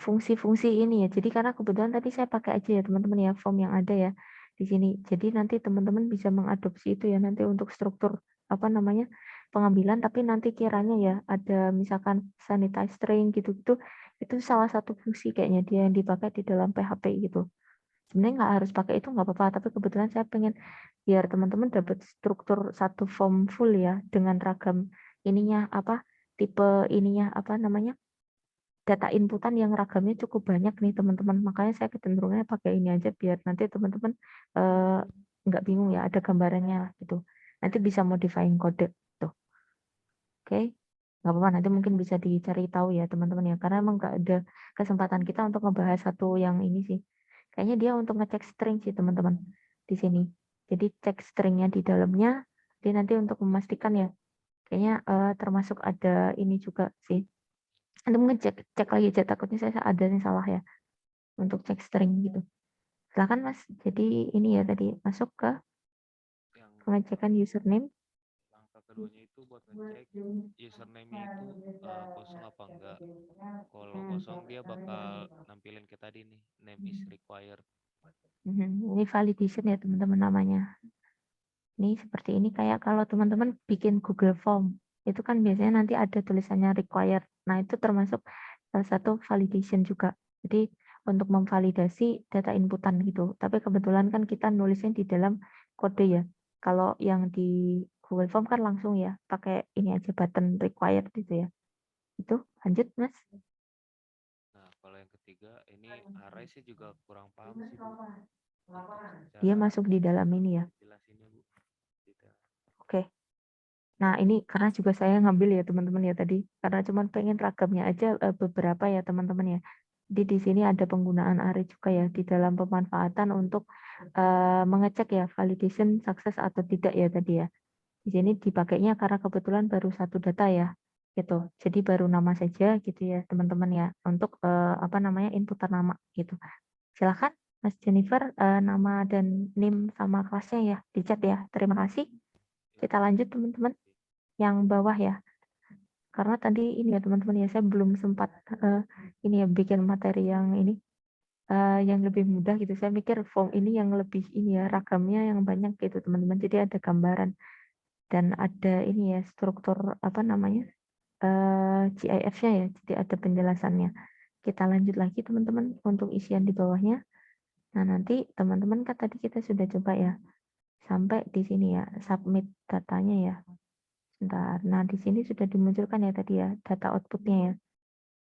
Speaker 1: fungsi-fungsi ini ya. Jadi karena kebetulan tadi saya pakai aja ya teman-teman ya form yang ada ya di sini. Jadi nanti teman-teman bisa mengadopsi itu ya nanti untuk struktur apa namanya pengambilan, tapi nanti kiranya ya ada misalkan sanitize string gitu-gitu, itu salah satu fungsi kayaknya dia yang dipakai di dalam PHP gitu. Sebenarnya nggak harus pakai itu nggak apa-apa, tapi kebetulan saya pengen biar teman-teman dapat struktur satu form full ya dengan ragam ininya apa tipe ininya apa namanya data inputan yang ragamnya cukup banyak nih teman-teman. Makanya saya kecenderungannya pakai ini aja biar nanti teman-teman nggak bingung ya ada gambarannya gitu. Nanti bisa modifying kode tuh. Oke. Nggak apa-apa nanti mungkin bisa dicari tahu ya teman-teman ya. Karena emang nggak ada kesempatan kita untuk ngebahas satu yang ini sih. Kayaknya dia untuk ngecek string sih teman-teman di sini. Jadi cek stringnya di dalamnya. Dia nanti untuk memastikan ya. Kayaknya termasuk ada ini juga sih. Anda cek lagi aja takutnya saya ada yang salah ya untuk cek string gitu. Silakan Mas. Jadi ini ya tadi masuk ke
Speaker 5: Yang
Speaker 1: pengecekan username.
Speaker 5: langkah keduanya itu buat ngecek username-nya itu kosong apa enggak. Kalau kosong dia bakal nampilin ke tadi nih, name is required.
Speaker 1: Ini validation ya teman-teman namanya. Ini seperti ini kayak kalau teman-teman bikin Google Form itu kan biasanya nanti ada tulisannya required. Nah itu termasuk salah satu validation juga. Jadi untuk memvalidasi data inputan gitu. Tapi kebetulan kan kita nulisnya di dalam kode ya. Kalau yang di Google Form kan langsung ya pakai ini aja button required gitu ya. Itu lanjut Mas.
Speaker 5: Nah, kalau yang ketiga ini array saya juga kurang paham sih Bu.
Speaker 1: Dia
Speaker 5: Cara
Speaker 1: masuk di dalam ini ya.
Speaker 5: jelasinnya Bu. Detail.
Speaker 1: Oke. Nah, ini karena juga saya ngambil ya teman-teman ya tadi, karena cuman pengen ragamnya aja beberapa ya teman-teman ya. Jadi di sini ada penggunaan array juga ya di dalam pemanfaatan untuk mengecek ya validation sukses atau tidak ya tadi ya. Di sini dipakainya karena kebetulan baru satu data ya, gitu. Jadi baru nama saja gitu ya teman-teman ya untuk apa namanya inputan nama gitu. Silakan Mas Jennifer nama dan NIM sama kelasnya ya di chat ya. Terima kasih. Kita lanjut teman-teman yang bawah ya. Karena tadi ini ya teman-teman ya saya belum sempat ini ya bikin materi yang ini yang lebih mudah gitu. Saya mikir form ini yang lebih ini ya ragamnya yang banyak gitu teman-teman. Jadi ada gambaran dan ada ini ya struktur apa namanya GIF-nya ya. Jadi ada penjelasannya. Kita lanjut lagi teman-teman untuk isian di bawahnya. Nah nanti teman-teman kan tadi kita sudah coba ya sampai di sini ya submit datanya ya. Sebentar. Nah, di sini sudah dimunculkan ya tadi ya data outputnya ya.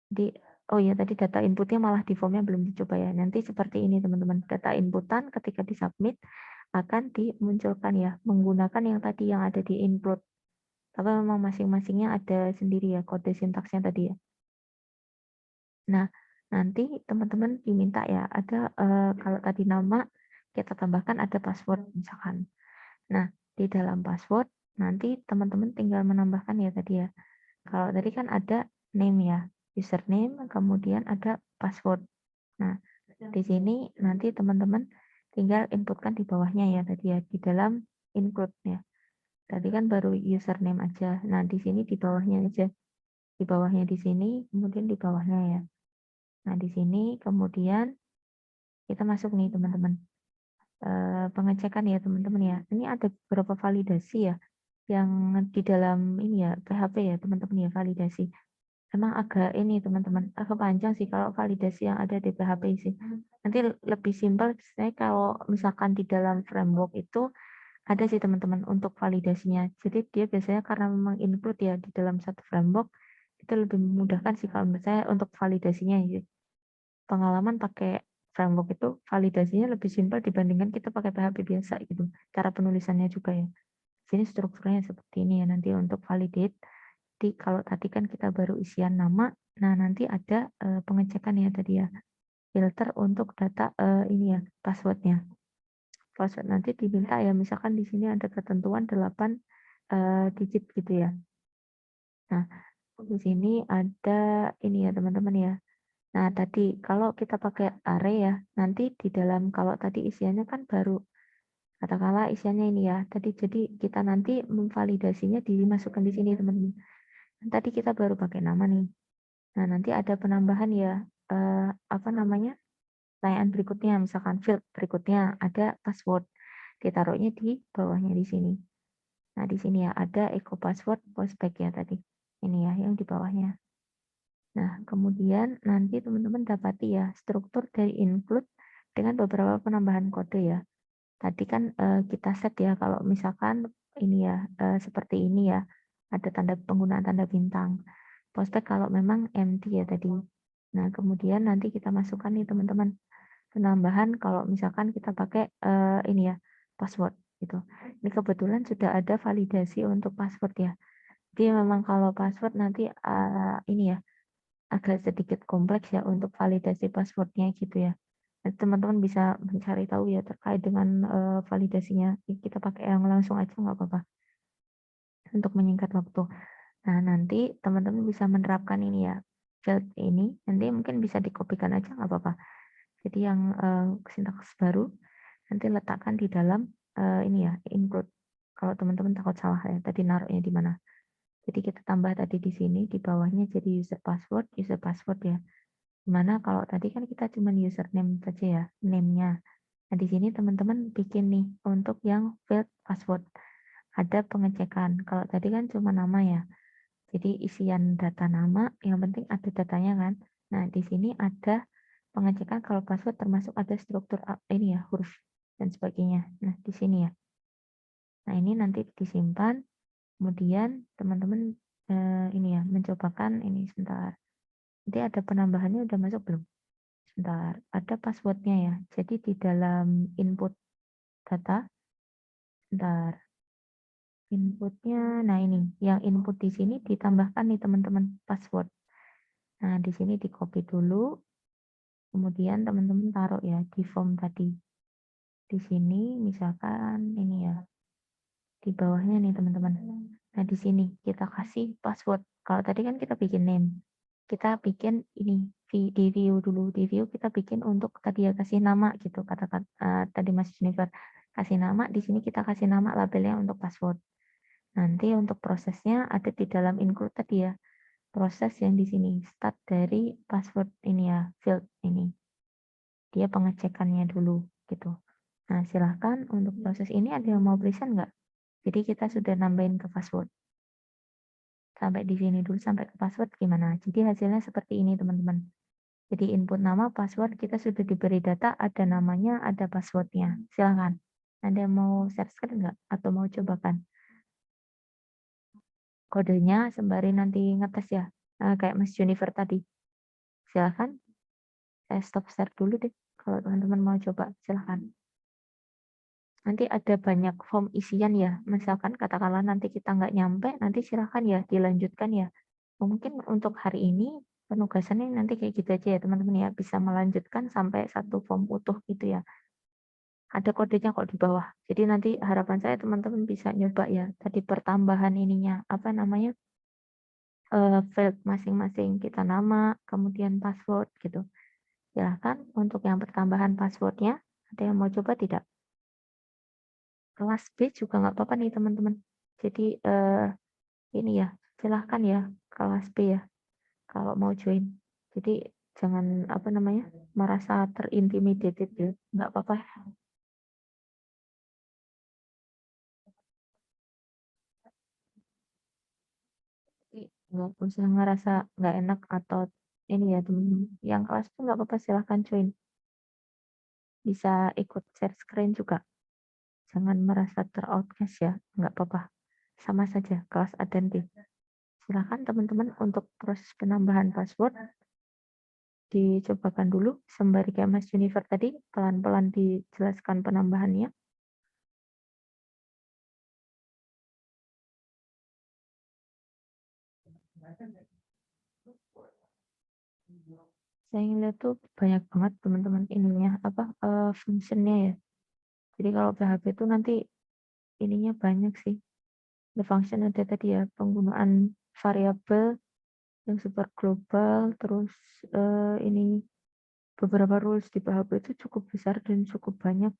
Speaker 1: Jadi, oh ya tadi data inputnya malah di formnya belum dicoba ya. Nanti seperti ini teman-teman. Data inputan ketika disubmit akan dimunculkan ya menggunakan yang tadi yang ada di include. Tapi memang masing-masingnya ada sendiri ya kode sintaksnya tadi ya. Nah, nanti teman-teman diminta ya ada kalau tadi nama kita tambahkan ada password misalkan. Nah, di dalam password nanti teman-teman tinggal menambahkan ya tadi ya. Kalau tadi kan ada name ya, username, kemudian ada password. Nah, di sini nanti teman-teman tinggal inputkan di bawahnya ya tadi ya, di dalam include ya. Tadi kan baru username aja. Nah, di sini di bawahnya aja. Di bawahnya di sini, kemudian di bawahnya ya. Nah, di sini kemudian kita masuk nih teman-teman. Pengecekan ya teman-teman ya. Ini ada beberapa validasi ya yang di dalam ini ya PHP ya teman-teman ya, validasi. Emang agak ini teman-teman, agak panjang sih kalau validasi yang ada di PHP sih. Nanti lebih simpel saya kalau misalkan di dalam framework itu ada sih teman-teman untuk validasinya. Jadi dia biasanya karena memang include ya di dalam satu framework, itu lebih memudahkan sih kalau menurut saya untuk validasinya ya. Pengalaman pakai framework itu validasinya lebih simpel dibandingkan kita pakai PHP biasa gitu. Cara penulisannya juga ya. Sini strukturnya seperti ini ya nanti untuk validate. Jadi kalau tadi kan kita baru isian nama, nah nanti ada pengecekan ya tadi ya. Filter untuk data ini ya, passwordnya. Password nanti diminta ya, misalkan di sini ada ketentuan 8 digit gitu ya. Nah, di sini ada ini ya teman-teman ya. Nah, tadi kalau kita pakai array ya, nanti di dalam kalau tadi isiannya kan baru katakanlah isiannya ini ya. Tadi jadi kita nanti memvalidasinya dimasukkan di sini teman-teman. Tadi kita baru pakai nama nih. Nah, nanti ada penambahan ya apa namanya? Pertanyaan berikutnya misalkan field berikutnya ada password. Ditaruhnya di bawahnya di sini. Nah, di sini ya ada echo password postback ya tadi. Ini ya yang di bawahnya. Nah, kemudian nanti teman-teman dapati ya struktur dari include dengan beberapa penambahan kode ya. Tadi kan kita set ya kalau misalkan ini ya seperti ini ya. Ada tanda penggunaan tanda bintang. Postback kalau memang empty ya tadi. Nah, kemudian nanti kita masukkan nih teman-teman penambahan kalau misalkan kita pakai ini ya password gitu. Ini kebetulan sudah ada validasi untuk password ya. Jadi memang kalau password nanti ini ya agak sedikit kompleks ya untuk validasi passwordnya gitu ya. Nanti teman-teman bisa mencari tahu ya terkait dengan validasinya. Kita pakai yang langsung aja nggak apa-apa untuk menyingkat waktu. Nah nanti teman-teman bisa menerapkan ini ya field ini. Nanti mungkin bisa dikopikan aja nggak apa-apa. Jadi yang sintaks baru nanti letakkan di dalam ini ya include. Kalau teman-teman takut salah ya tadi naruhnya di mana. Jadi kita tambah tadi di sini di bawahnya jadi user password ya. Dimana kalau tadi kan kita cuma username saja ya, name-nya. Nah di sini teman-teman bikin nih untuk yang field password. Ada pengecekan. Kalau tadi kan cuma nama ya. Jadi isian data nama, yang penting ada datanya kan. Nah di sini ada pengecekan kalau password termasuk ada struktur ini ya huruf dan sebagainya. Nah di sini ya. Nah ini nanti disimpan. Kemudian teman-teman ini ya mencobakan ini sebentar. Jadi ada penambahannya udah masuk belum? Sebentar, ada passwordnya ya. Jadi di dalam input data, sebentar. Inputnya, nah ini yang input di sini ditambahkan nih teman-teman password. Nah di sini di copy dulu, kemudian teman-teman taruh ya di form tadi. Di sini misalkan ini ya di bawahnya nih teman-teman. Nah di sini kita kasih password. Kalau tadi kan kita bikin name, kita bikin ini di view dulu. Di view kita bikin untuk tadi ya kasih nama gitu. Katakan tadi Mas Jennifer kasih nama. Di sini kita kasih nama labelnya untuk password. Nanti untuk prosesnya ada di dalam include tadi ya. Proses yang di sini start dari password ini ya field ini. Dia pengecekannya dulu gitu. Nah silahkan untuk proses ini ada yang mau present nggak? Jadi kita sudah nambahin ke password. Sampai di sini dulu, sampai ke password gimana. Jadi hasilnya seperti ini teman-teman. Jadi input nama, password, kita sudah diberi data, ada namanya, ada passwordnya. Silahkan. Ada yang mau share screen nggak? Atau mau cobakan? Kodenya sembari nanti ngetes ya. Kayak Mas Jennifer tadi. Silahkan. Saya stop share dulu deh. Kalau teman-teman mau coba, silahkan. Nanti ada banyak form isian ya. Misalkan katakanlah nanti kita nggak nyampe, nanti silahkan ya dilanjutkan ya. Mungkin untuk hari ini penugasannya nanti kayak gitu aja ya teman-teman ya. Bisa melanjutkan sampai satu form utuh gitu ya. Ada kodenya kok di bawah. Jadi nanti harapan saya teman-teman bisa nyoba ya. Tadi pertambahan ininya, apa namanya? field masing-masing, kita nama, kemudian password gitu. Silahkan untuk yang pertambahan passwordnya, ada yang mau coba tidak? Kelas B juga nggak apa-apa nih teman-teman. Jadi ini ya, silahkan ya kelas B ya, kalau mau join. Jadi jangan apa namanya merasa terintimidated ya, nggak apa-apa. Nggak usah ngerasa nggak enak atau ini ya teman-teman. Yang kelas B nggak apa-apa, silahkan join. Bisa ikut share screen juga. Jangan merasa ter-outcast ya, nggak apa-apa. Sama saja kelas A dan B. Silakan teman-teman untuk proses penambahan password dicobakan dulu sembari kayak Mas Junifer tadi, pelan-pelan dijelaskan penambahannya. Saya ngeliat tuh banyak banget teman-teman ininya apa functionnya ya. Jadi kalau PHP itu nanti ininya banyak sih. The function ada tadi ya, penggunaan variabel yang super global, terus ini beberapa rules di PHP itu cukup besar dan cukup banyak.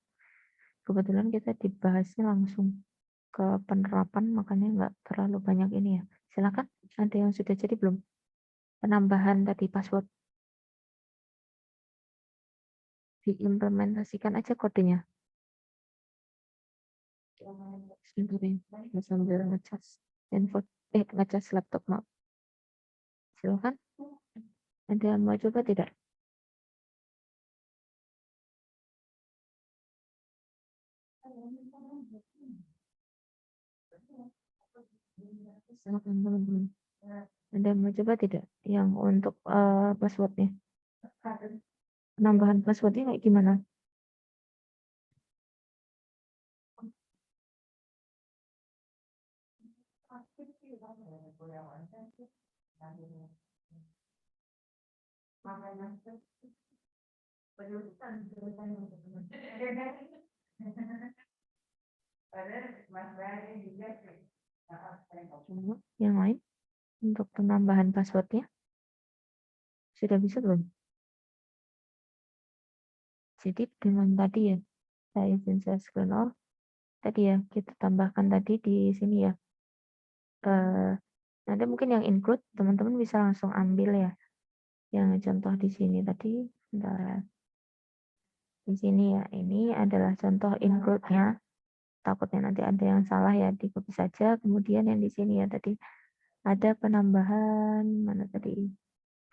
Speaker 1: Kebetulan kita dibahasnya langsung ke penerapan, makanya nggak terlalu banyak ini ya. Silakan, ada yang sudah jadi belum? Penambahan tadi password. Diimplementasikan aja kodenya. Sambil ngecas handphone, ngecas laptop, maaf. Silakan. Ada yang mau coba tidak? Silakan teman-teman. Ada yang mau coba tidak? Yang untuk passwordnya. Penambahan passwordnya kayak gimana? Yang lain untuk penambahan passwordnya sudah bisa belum? Jadi dengan tadi ya, saya izin share screen all. Tadi ya kita tambahkan tadi di sini ya. Nanti mungkin yang include teman-teman bisa langsung ambil ya. Yang contoh di sini tadi, bentar ya. Di sini ya, ini adalah contoh include-nya. Takutnya nanti ada yang salah ya, di copy saja. Kemudian yang di sini ya tadi ada penambahan mana tadi?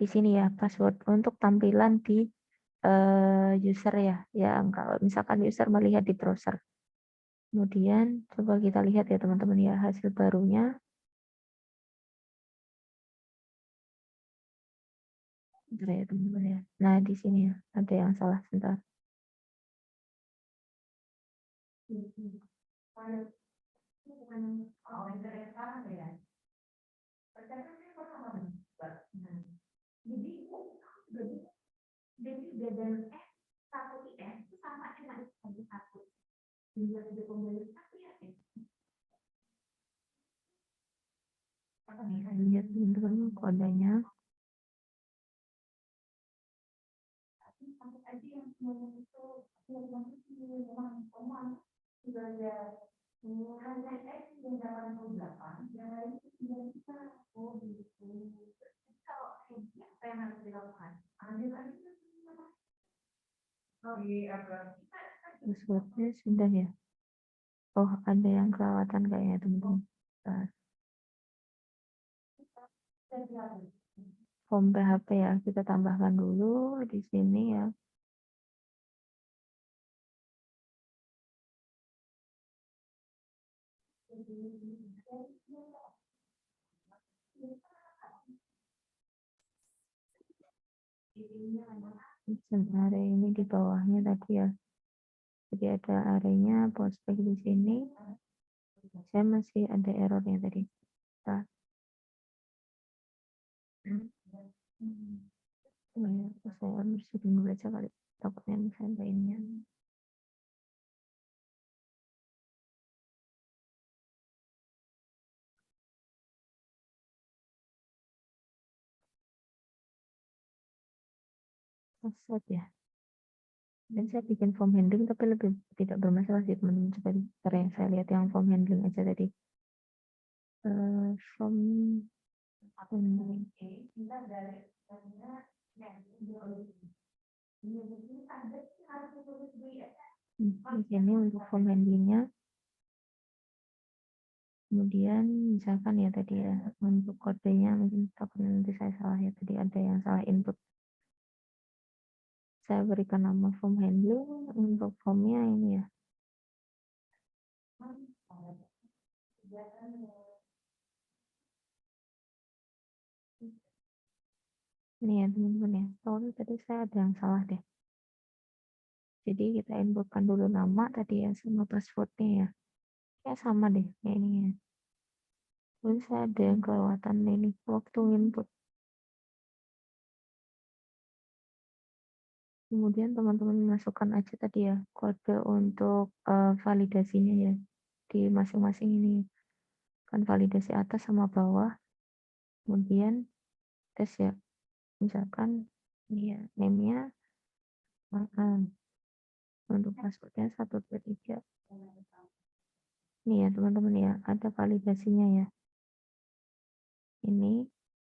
Speaker 1: Di sini ya password untuk tampilan di user ya. Yang kalau misalkan user melihat di browser. Kemudian coba kita lihat ya teman-teman ya hasil barunya. Bentar ya teman-teman ya. Nah di sini ya ada yang salah sebentar. Lihat teman-teman kodenya. Passwordnya sudah ya. Oh ada yang kelewatan kayaknya teman-teman. Form PHP ya kita tambahkan dulu di sini ya. Area ini di bawahnya tadi ya. Jadi ada areanya prospek di sini. Saya masih ada errornya tadi. Nah. Saya harus dulu aja kali. Takutnya misalnya lainnya. password ya. Dan saya bikin form handling tapi lebih tidak bermasalah sih teman-teman. Coba bentar ya, saya lihat yang form handling aja tadi. Form handling. Di sini untuk form handlingnya. Kemudian misalkan ya tadi ya untuk kodenya mungkin takut nanti saya salah ya, tadi ada yang salah input. Saya berikan nama form handling untuk formnya ini ya. Ini ya teman-teman ya. Soalnya tadi saya ada yang salah deh. Jadi kita inputkan dulu nama tadi ya sama passwordnya ya. Kayak sama deh kayak ini ya. Terus saya ada yang kelewatan ini waktu input. Kemudian teman-teman masukkan aja tadi ya kode untuk validasinya ya di masing-masing ini. Kan validasi atas sama bawah. Kemudian tes ya. Misalkan ini ya name-nya untuk passwordnya 123. Ini ya teman-teman ya, ada validasinya ya. Ini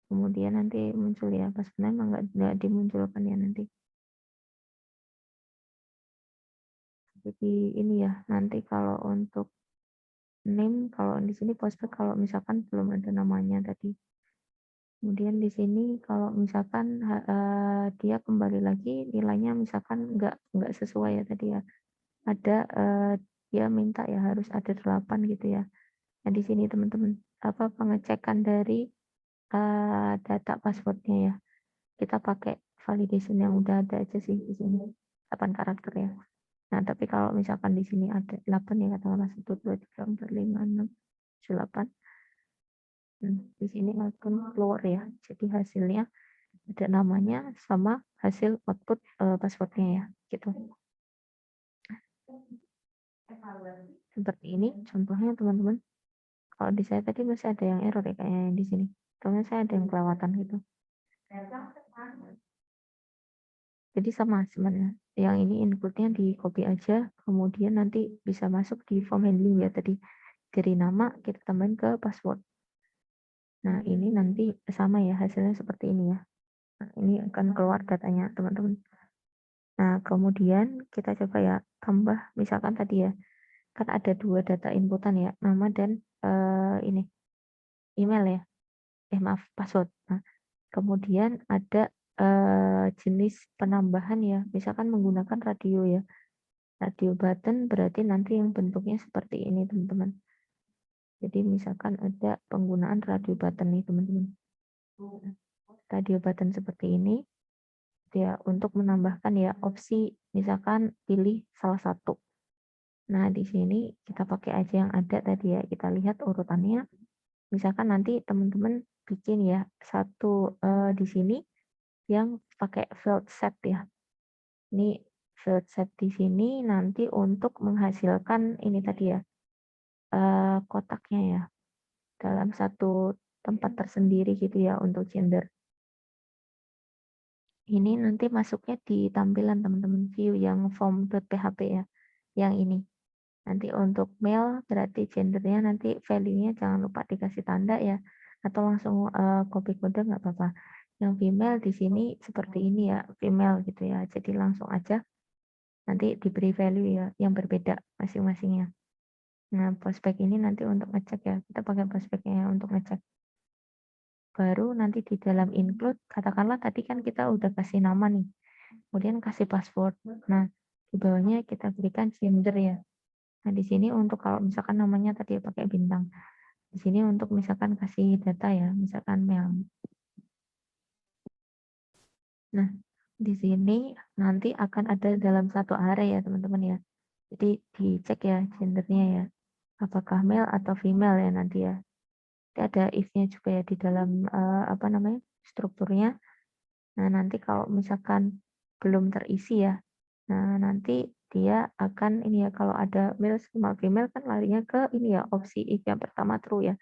Speaker 1: kemudian nanti muncul ya, pas benar nggak dimunculkan ya nanti. Jadi ini ya, nanti kalau untuk name, kalau di sini prospek kalau misalkan belum ada namanya tadi. Kemudian di sini kalau misalkan dia kembali lagi nilainya misalkan nggak sesuai ya tadi ya. Ada dia minta ya harus ada 8 gitu ya. Nah di sini teman-teman apa pengecekan dari data passwordnya ya. Kita pakai validation yang udah ada aja sih di sini 8 karakter ya. Nah tapi kalau misalkan di sini ada 8 ya katakanlah 1, 2, 3, 4, 5, 6, 7, 8. Di sini akan keluar ya. Jadi hasilnya ada namanya sama hasil output passwordnya ya gitu. Seperti ini contohnya teman-teman. Kalau di saya tadi masih ada yang error ya kayaknya di sini. Soalnya saya ada yang kelewatan gitu. Jadi sama sebenarnya. Yang ini inputnya di copy aja, kemudian nanti bisa masuk di form handling ya tadi. Dari nama kita tambahin ke password. Nah ini nanti sama ya hasilnya seperti ini ya. Nah, ini akan keluar datanya teman-teman. Nah kemudian kita coba ya tambah misalkan tadi ya kan ada 2 data inputan ya nama dan ini email ya. Maaf password. Nah kemudian ada jenis penambahan ya, misalkan menggunakan radio ya. Radio button berarti nanti yang bentuknya seperti ini teman-teman. Jadi misalkan ada penggunaan radio button nih teman-teman. Radio button seperti ini ya untuk menambahkan ya opsi misalkan pilih salah satu. Nah di sini kita pakai aja yang ada tadi ya, kita lihat urutannya. Misalkan nanti teman-teman bikin ya satu di sini yang pakai field set ya. Ini field set di sini nanti untuk menghasilkan ini tadi ya kotaknya ya dalam satu tempat tersendiri gitu ya untuk gender. Ini nanti masuknya di tampilan teman-teman view yang form.php ya, yang ini. Nanti untuk male berarti gendernya nanti value-nya jangan lupa dikasih tanda ya, atau langsung copy kode nggak apa-apa. Yang female di sini seperti ini ya, female gitu ya. Jadi langsung aja nanti diberi value ya yang berbeda masing-masingnya. Nah, prospek ini nanti untuk ngecek ya. Kita pakai prospeknya untuk ngecek. Baru nanti di dalam include, katakanlah tadi kan kita udah kasih nama nih. Kemudian kasih password. Nah, di bawahnya kita berikan gender ya. Nah, di sini untuk kalau misalkan namanya tadi pakai bintang. Di sini untuk misalkan kasih data ya, misalkan male. Nah, di sini nanti akan ada dalam satu array ya teman-teman ya. Jadi dicek ya gendernya ya. Apakah male atau female ya nanti ya. Nanti ada if-nya juga ya di dalam strukturnya. Nah nanti kalau misalkan belum terisi ya, nah nanti dia akan ini ya kalau ada male sama female kan larinya ke ini ya opsi if yang pertama true ya.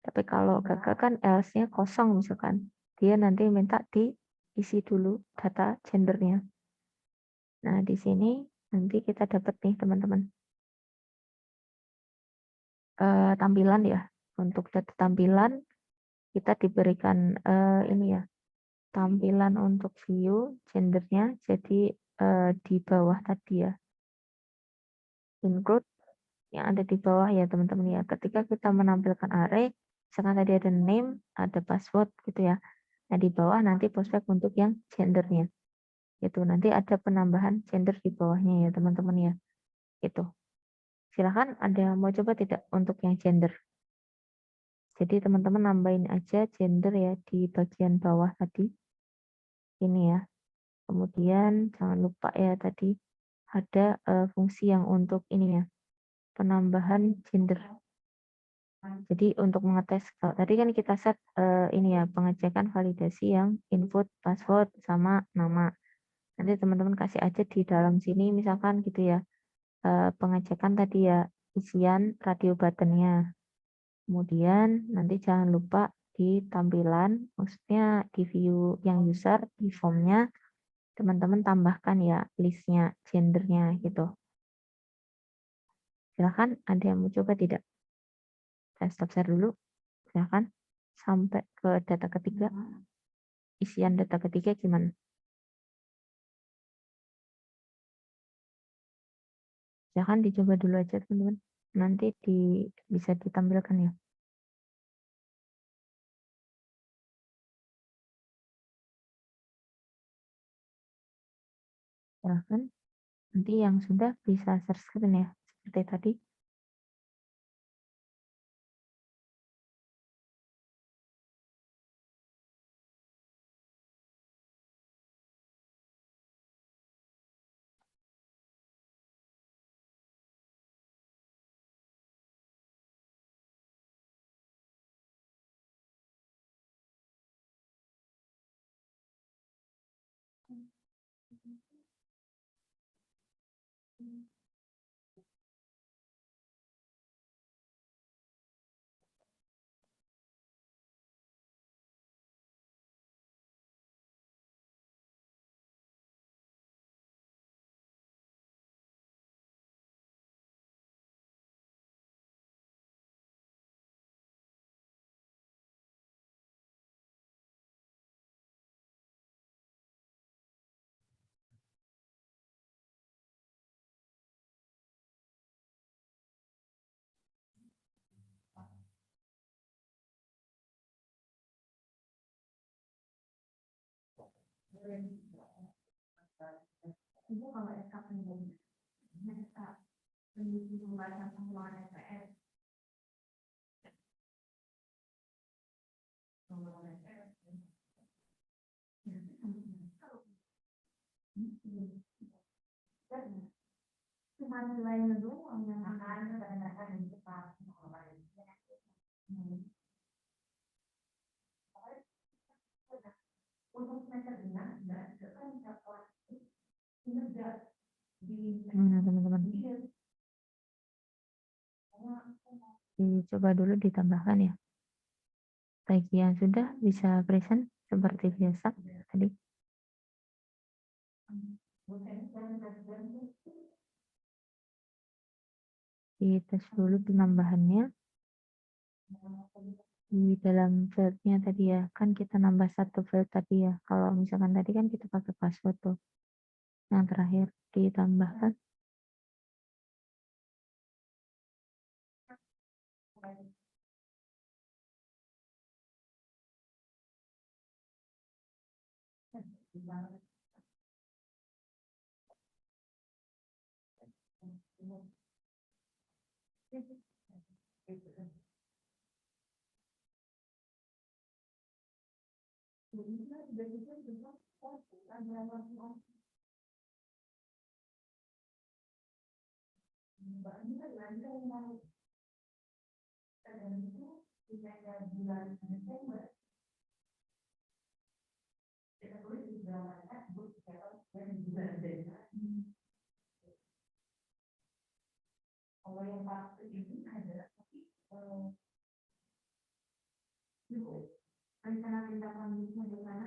Speaker 1: Tapi kalau gagal kan else-nya kosong misalkan. Dia nanti minta di isi dulu data gendernya. Nah, di sini nanti kita dapat nih teman-teman tampilan ya. Untuk data tampilan kita diberikan ini ya, tampilan untuk view gendernya. Jadi di bawah tadi ya, include yang ada di bawah ya teman-teman ya. Ketika kita menampilkan array, misalkan tadi ada name, ada password gitu ya. Nah, di bawah nanti prospek untuk yang gendernya. Itu nanti ada penambahan gender di bawahnya ya teman-teman ya. Itu. Silahkan ada yang mau coba tidak untuk yang gender. Jadi teman-teman nambahin aja gender ya di bagian bawah tadi. Ini ya. Kemudian jangan lupa ya tadi ada fungsi yang untuk ini ya. Penambahan gender. Jadi untuk mengetes, kalau tadi kan kita set ini ya, pengecekan validasi yang input, password, sama nama. Nanti teman-teman kasih aja di dalam sini misalkan gitu ya, pengecekan tadi ya, isian radio buttonnya. Kemudian nanti jangan lupa di tampilan, maksudnya di view yang user, di formnya, teman-teman tambahkan ya listnya, gendernya gitu. Silahkan ada yang mau coba tidak? Saya stop share dulu. Silahkan sampai ke data ketiga. Isian data ketiga gimana? Silahkan dicoba dulu aja teman-teman. Nanti bisa ditampilkan ya. Silahkan. Nanti yang sudah bisa share screen ya. Seperti tadi. Ibu kalau SK penelitian, SK penelitian pembahasan pengelolaan SPS, cuma nilainya doang yang akan kadang-kadang yang cepat. Untuk semester enggak kan dapat kinerja di teman-teman. Dicoba dulu ditambahkan ya. Bagi yang sudah bisa present seperti biasa tadi. Dites dulu penambahannya. Di dalam file-nya tadi ya, kan kita nambah satu file tadi ya. Kalau misalkan tadi kan kita pakai password tuh. Yang terakhir ditambahkan. Kalau yang pasti ini ada rencana tindakan di sana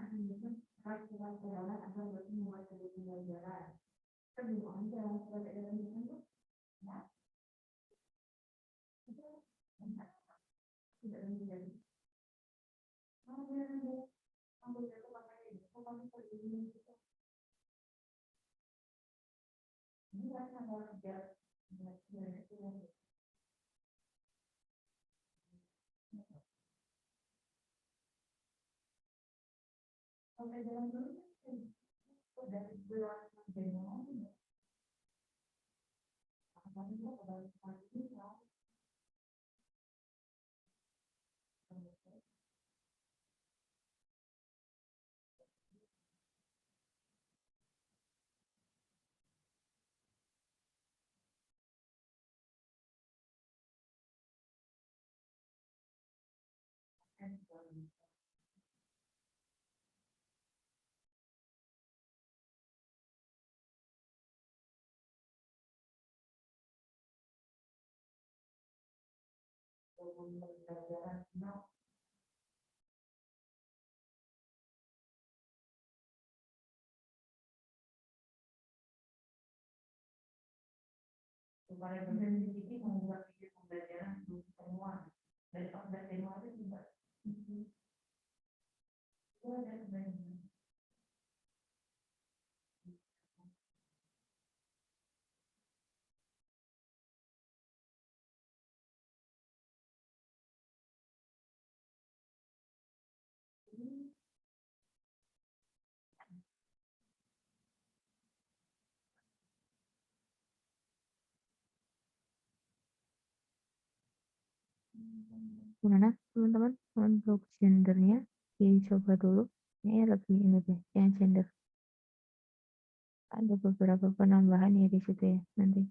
Speaker 1: Gimana teman-teman untuk gendernya dicoba dulu. Ini lebih ini deh yang gender. Ada beberapa penambahan ya di situ ya nanti.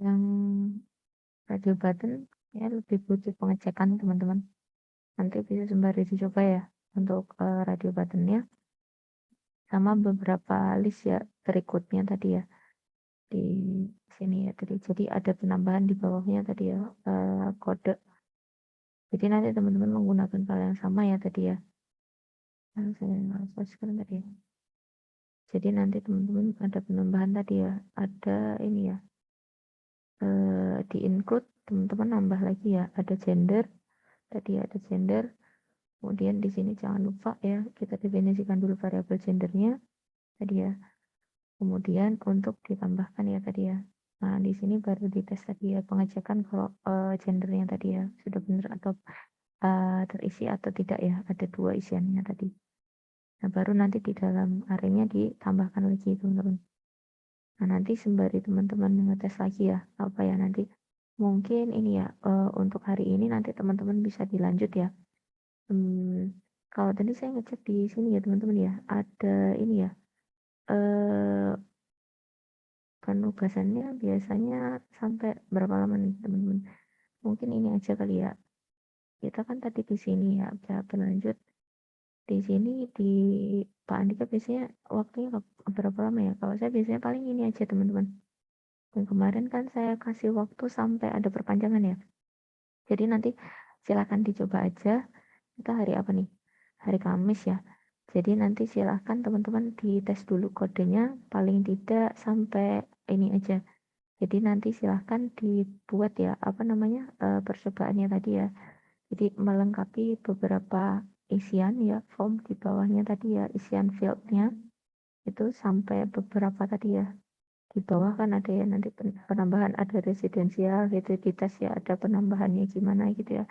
Speaker 1: Yang radio button ya lebih butuh pengecekan teman-teman. Nanti bisa sembari dicoba ya untuk radio buttonnya sama beberapa list ya berikutnya tadi ya di sini ya tadi. Jadi ada penambahan di bawahnya tadi ya kode. Jadi nanti teman-teman menggunakan file yang sama ya tadi ya. Saya sekarang tadi ya. Jadi nanti teman-teman ada penambahan tadi ya, ada ini ya, di include teman-teman nambah lagi ya, ada gender, tadi ada gender, kemudian di sini jangan lupa ya, kita definisikan dulu variabel gendernya, tadi ya, kemudian untuk ditambahkan ya tadi ya. Nah di sini baru dites tadi ya, pengecekan kalau gendernya tadi ya, sudah benar atau terisi atau tidak ya, ada dua isiannya tadi. Nah baru nanti di dalam array-nya ditambahkan lagi teman-teman. Nah, nanti sembari teman-teman ngetes lagi ya, apa ya nanti mungkin ini ya, untuk hari ini nanti teman-teman bisa dilanjut ya. Kalau tadi saya ngecek di sini ya teman-teman ya, ada ini ya, penugasannya biasanya sampai berapa lama nih teman-teman? Mungkin ini aja kali ya. Kita kan tadi di sini ya, udah berlanjut. Di sini di Pak Andika biasanya waktunya berapa lama ya? Kalau saya biasanya paling ini aja teman-teman. Dan kemarin kan saya kasih waktu sampai ada perpanjangan ya. Jadi nanti silakan dicoba aja. Kita hari apa nih? Hari Kamis ya. Jadi nanti silahkan teman-teman dites dulu kodenya paling tidak sampai ini aja. Jadi nanti silahkan dibuat ya apa namanya percobaannya tadi ya. Jadi melengkapi beberapa isian ya form di bawahnya tadi ya isian fieldnya itu sampai beberapa tadi ya. Di bawah kan ada ya nanti penambahan ada residensial gitu dites ya ada penambahannya gimana gitu ya.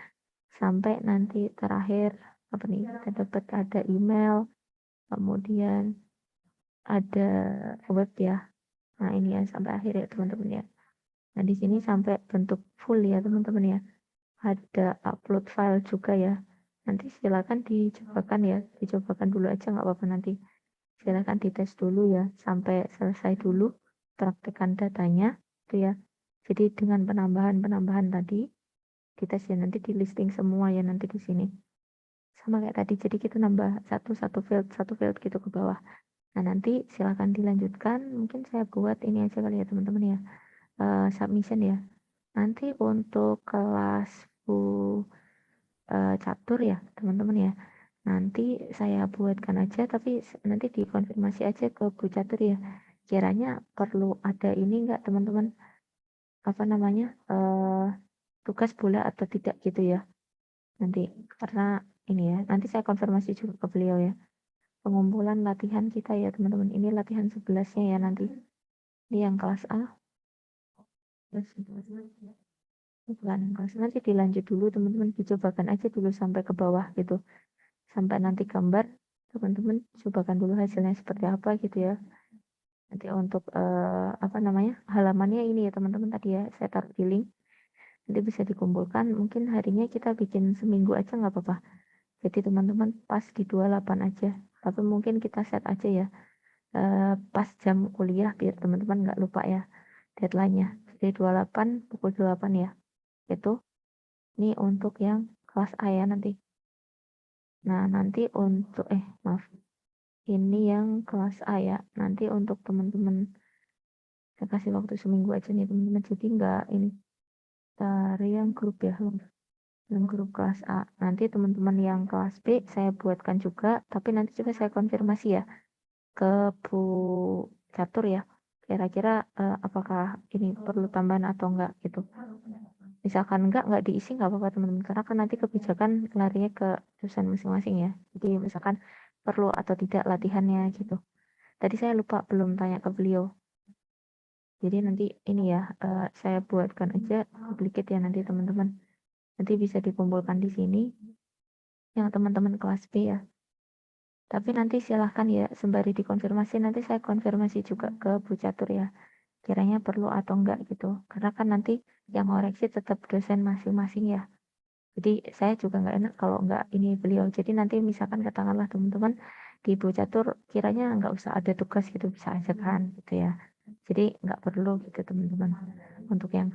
Speaker 1: Sampai nanti terakhir apa nih kita dapat ada email kemudian ada web ya. Nah ini ya sampai akhir ya teman-teman ya. Nah di sini sampai bentuk full ya teman-teman ya. Ada upload file juga ya. Nanti silakan dicobakan ya, dicobakan dulu aja nggak apa-apa nanti. Silakan dites dulu ya sampai selesai dulu praktekan datanya itu ya. Jadi dengan penambahan-penambahan tadi dites ya nanti di listing semua ya nanti di sini. Sama kayak tadi jadi kita nambah satu field gitu ke bawah. Nah, nanti silakan dilanjutkan. Mungkin saya buat ini aja kali ya teman-teman ya. Submission ya. Nanti untuk kelas Bu catur ya teman-teman ya. Nanti saya buatkan aja tapi nanti dikonfirmasi aja ke Bu Catur ya. Kiranya perlu ada ini enggak teman-teman? Apa namanya? Tugas bola atau tidak gitu ya. Nanti karena ini ya, nanti saya konfirmasi juga ke beliau ya. Pengumpulan latihan kita ya teman-teman. Ini latihan 11-nya ya nanti. Ini yang kelas A. Bukan kelas nanti dilanjut dulu teman-teman dicobakan aja dulu sampai ke bawah gitu. Sampai nanti gambar teman-teman cobakan dulu hasilnya seperti apa gitu ya. Nanti untuk apa namanya halamannya ini ya teman-teman tadi ya saya taruh di link. Nanti bisa dikumpulkan mungkin harinya kita bikin seminggu aja nggak apa-apa. Jadi teman-teman pas di 28 aja. Tapi mungkin kita set aja ya pas jam kuliah biar teman-teman nggak lupa ya deadline-nya. Jadi 28 pukul 8 ya. Itu ini untuk yang kelas A ya nanti. Nah, nanti untuk maaf. Ini yang kelas A ya. Nanti untuk teman-teman saya kasih waktu seminggu aja nih teman-teman. Jadi enggak ini dari yang grup ya. Yang grup kelas A. Nanti teman-teman yang kelas B saya buatkan juga, tapi nanti juga saya konfirmasi ya ke Bu Catur ya. Kira-kira apakah ini perlu tambahan atau enggak gitu. Misalkan enggak diisi enggak apa-apa teman-teman. Karena kan nanti kebijakan larinya ke dosen masing-masing ya. Jadi misalkan perlu atau tidak latihannya gitu. Tadi saya lupa belum tanya ke beliau. Jadi nanti ini ya saya buatkan aja duplicate ya nanti teman-teman. Nanti bisa dikumpulkan di sini yang teman-teman kelas B ya. Tapi nanti silahkan ya sembari dikonfirmasi nanti saya konfirmasi juga ke Bu Catur ya. Kiranya perlu atau enggak gitu. Karena kan nanti yang ngoreksi tetap dosen masing-masing ya. Jadi saya juga nggak enak kalau nggak ini beliau. Jadi nanti misalkan katakanlah teman-teman di Bu Catur kiranya nggak usah ada tugas gitu bisa aja kan gitu ya. Jadi nggak perlu gitu teman-teman. Untuk yang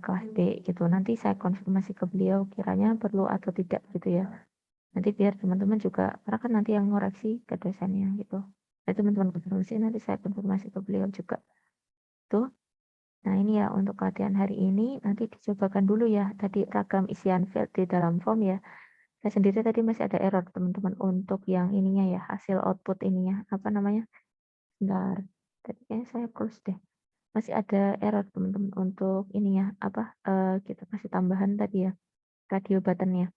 Speaker 1: kelas B gitu. Nanti saya konfirmasi ke beliau kiranya perlu atau tidak gitu ya. Nanti biar teman-teman juga karena kan nanti yang ngoreksi ke dosennya gitu. Nah, teman-teman konfirmasi nanti saya konfirmasi ke beliau juga. Tuh. Nah, ini ya untuk latihan hari ini nanti dicobakan dulu ya tadi ragam isian field di dalam form ya. Saya sendiri tadi masih ada error teman-teman untuk yang ininya ya hasil output ininya apa namanya? Bentar. Tadi kayaknya saya close deh. Masih ada error teman-teman untuk ininya apa kita kasih tambahan tadi ya radio buttonnya.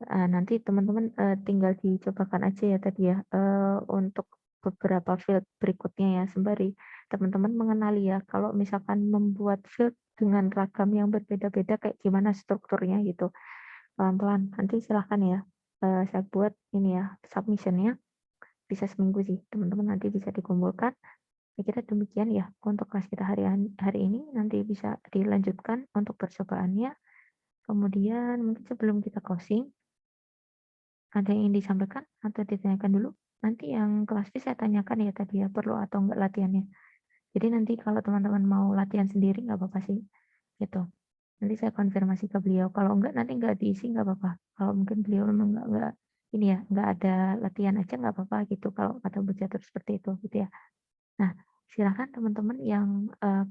Speaker 1: Nanti teman-teman tinggal dicobakan aja ya tadi ya untuk beberapa field berikutnya ya sembari teman-teman mengenali ya kalau misalkan membuat field dengan ragam yang berbeda-beda kayak gimana strukturnya gitu pelan-pelan nanti silahkan ya saya buat ini ya submissionnya bisa seminggu sih teman-teman nanti bisa dikumpulkan Saya kira demikian ya untuk kelas kita hari ini. Nanti bisa dilanjutkan untuk percobaannya. Kemudian mungkin sebelum kita closing, ada yang ingin disampaikan atau ditanyakan dulu? Nanti yang kelas B saya tanyakan ya tadi ya, perlu atau enggak latihannya. Jadi nanti kalau teman-teman mau latihan sendiri nggak apa-apa sih, gitu. Nanti saya konfirmasi ke beliau. Kalau enggak nanti nggak diisi nggak apa-apa. Kalau mungkin beliau memang nggak ini ya, nggak ada latihan aja nggak apa-apa gitu. Kalau kata Bu Catur seperti itu, gitu ya. Nah, silakan teman-teman yang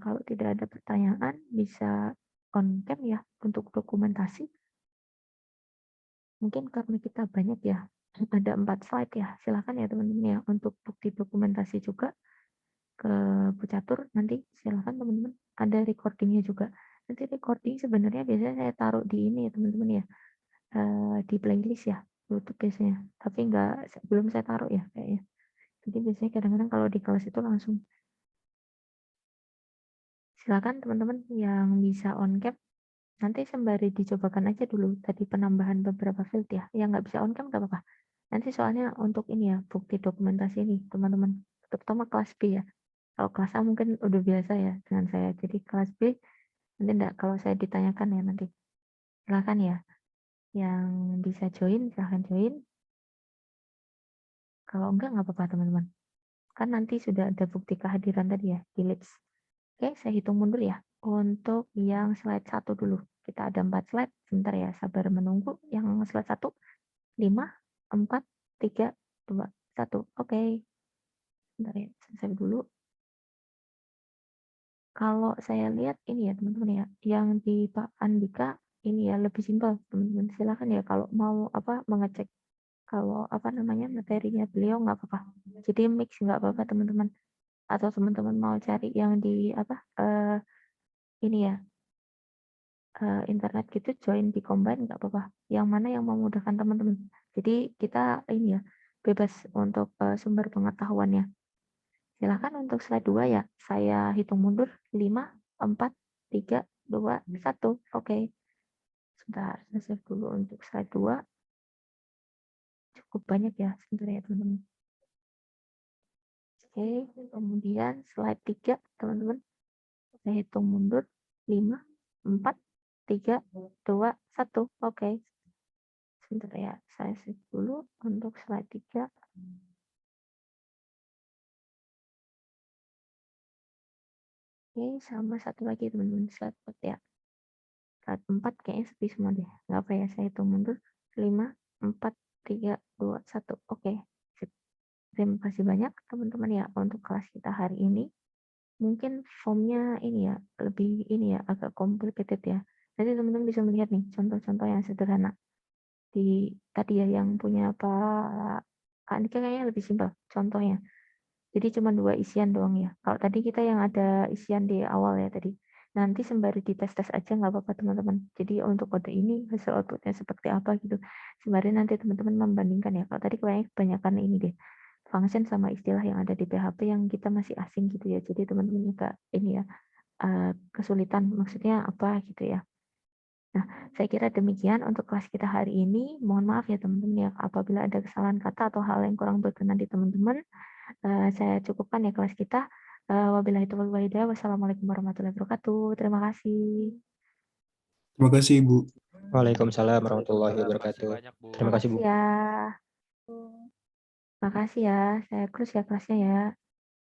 Speaker 1: kalau tidak ada pertanyaan bisa on cam ya untuk dokumentasi. Mungkin karena kita banyak ya, ada 4 slide ya. Silakan ya teman-teman ya untuk bukti dokumentasi juga ke Bu Catur. Nanti silakan teman-teman. Ada recordingnya juga. Nanti recording sebenarnya biasanya saya taruh di ini ya teman-teman ya, di playlist ya YouTube biasanya. Tapi belum saya taruh ya kayaknya. Jadi biasanya kadang-kadang kalau di kelas itu langsung. Silakan teman-teman yang bisa on cam, nanti sembari dicobakan aja dulu tadi penambahan beberapa field ya. Yang nggak bisa on cam nggak apa-apa. Nanti soalnya untuk ini ya, bukti dokumentasi ini teman-teman, terutama kelas B ya. Kalau kelas A mungkin udah biasa ya dengan saya. Jadi kelas B nanti enggak, kalau saya ditanyakan ya nanti. Silakan ya. Yang bisa join silahkan join. Kalau enggak nggak apa-apa teman-teman. Kan nanti sudah ada bukti kehadiran tadi ya di Lips. Oke, saya hitung mundur ya. Untuk yang slide 1 dulu. Kita ada 4 slide. Sebentar ya, sabar menunggu. Yang slide 1, 5, 4, 3, 2, 1. Oke. Sebentar ya, selesai dulu. Kalau saya lihat ini ya teman-teman ya, yang di Pak Andika ini ya lebih simpel teman-teman. Silakan ya kalau mau mengecek kalau materinya beliau nggak apa-apa. Jadi mix nggak apa-apa teman-teman. Atau teman-teman mau cari yang di ini ya internet gitu join di combine nggak apa-apa. Yang mana yang memudahkan teman-teman. Jadi kita ini ya bebas untuk sumber pengetahuannya. Silakan untuk slide 2 ya. Saya hitung mundur 5, 4, 3, 2, 1. Oke. Sebentar, saya save dulu untuk slide 2. Cukup banyak ya sebenarnya teman-teman. Oke, kemudian slide 3 teman-teman. Saya hitung mundur 5, 4, 3, 2, 1. Oke. Sebentar ya, saya save dulu untuk slide 3. Oke, sama satu lagi teman-teman, slide 4 ya. Slide 4 kayaknya sepi semua deh. Nggak apa ya, saya hitung mundur. 5, 4, 3, 2, 1. Oke. Sip. Terima kasih banyak teman-teman ya untuk kelas kita hari ini. Mungkin formnya ini ya, lebih ini ya, agak complicated ya. Nanti teman-teman bisa melihat nih contoh-contoh yang sederhana. Di tadi ya yang punya Pak Andika kayaknya lebih simpel contohnya. Jadi cuma 2 isian doang ya. Kalau tadi kita yang ada isian di awal ya tadi. Nanti sembari dites-tes aja nggak apa-apa teman-teman. Jadi untuk kode ini hasil outputnya seperti apa gitu. Sembari nanti teman-teman membandingkan ya. Kalau tadi kayaknya kebanyakan ini deh. Function sama istilah yang ada di PHP yang kita masih asing gitu ya. Jadi teman-teman juga ini ya kesulitan maksudnya apa gitu ya. Nah, saya kira demikian untuk kelas kita hari ini. Mohon maaf ya teman-teman ya apabila ada kesalahan kata atau hal yang kurang berkenan di teman-teman. Saya cukupkan ya kelas kita. Wabillahi taufiq wal hidayah. Wassalamualaikum warahmatullahi wabarakatuh. Terima kasih.
Speaker 6: Terima kasih, Bu.
Speaker 7: Waalaikumsalam warahmatullahi
Speaker 5: Makasih
Speaker 7: wabarakatuh.
Speaker 5: banyak, Bu.
Speaker 7: Terima kasih, Bu.
Speaker 1: Ya. Makasih ya. Saya close ya kelasnya ya.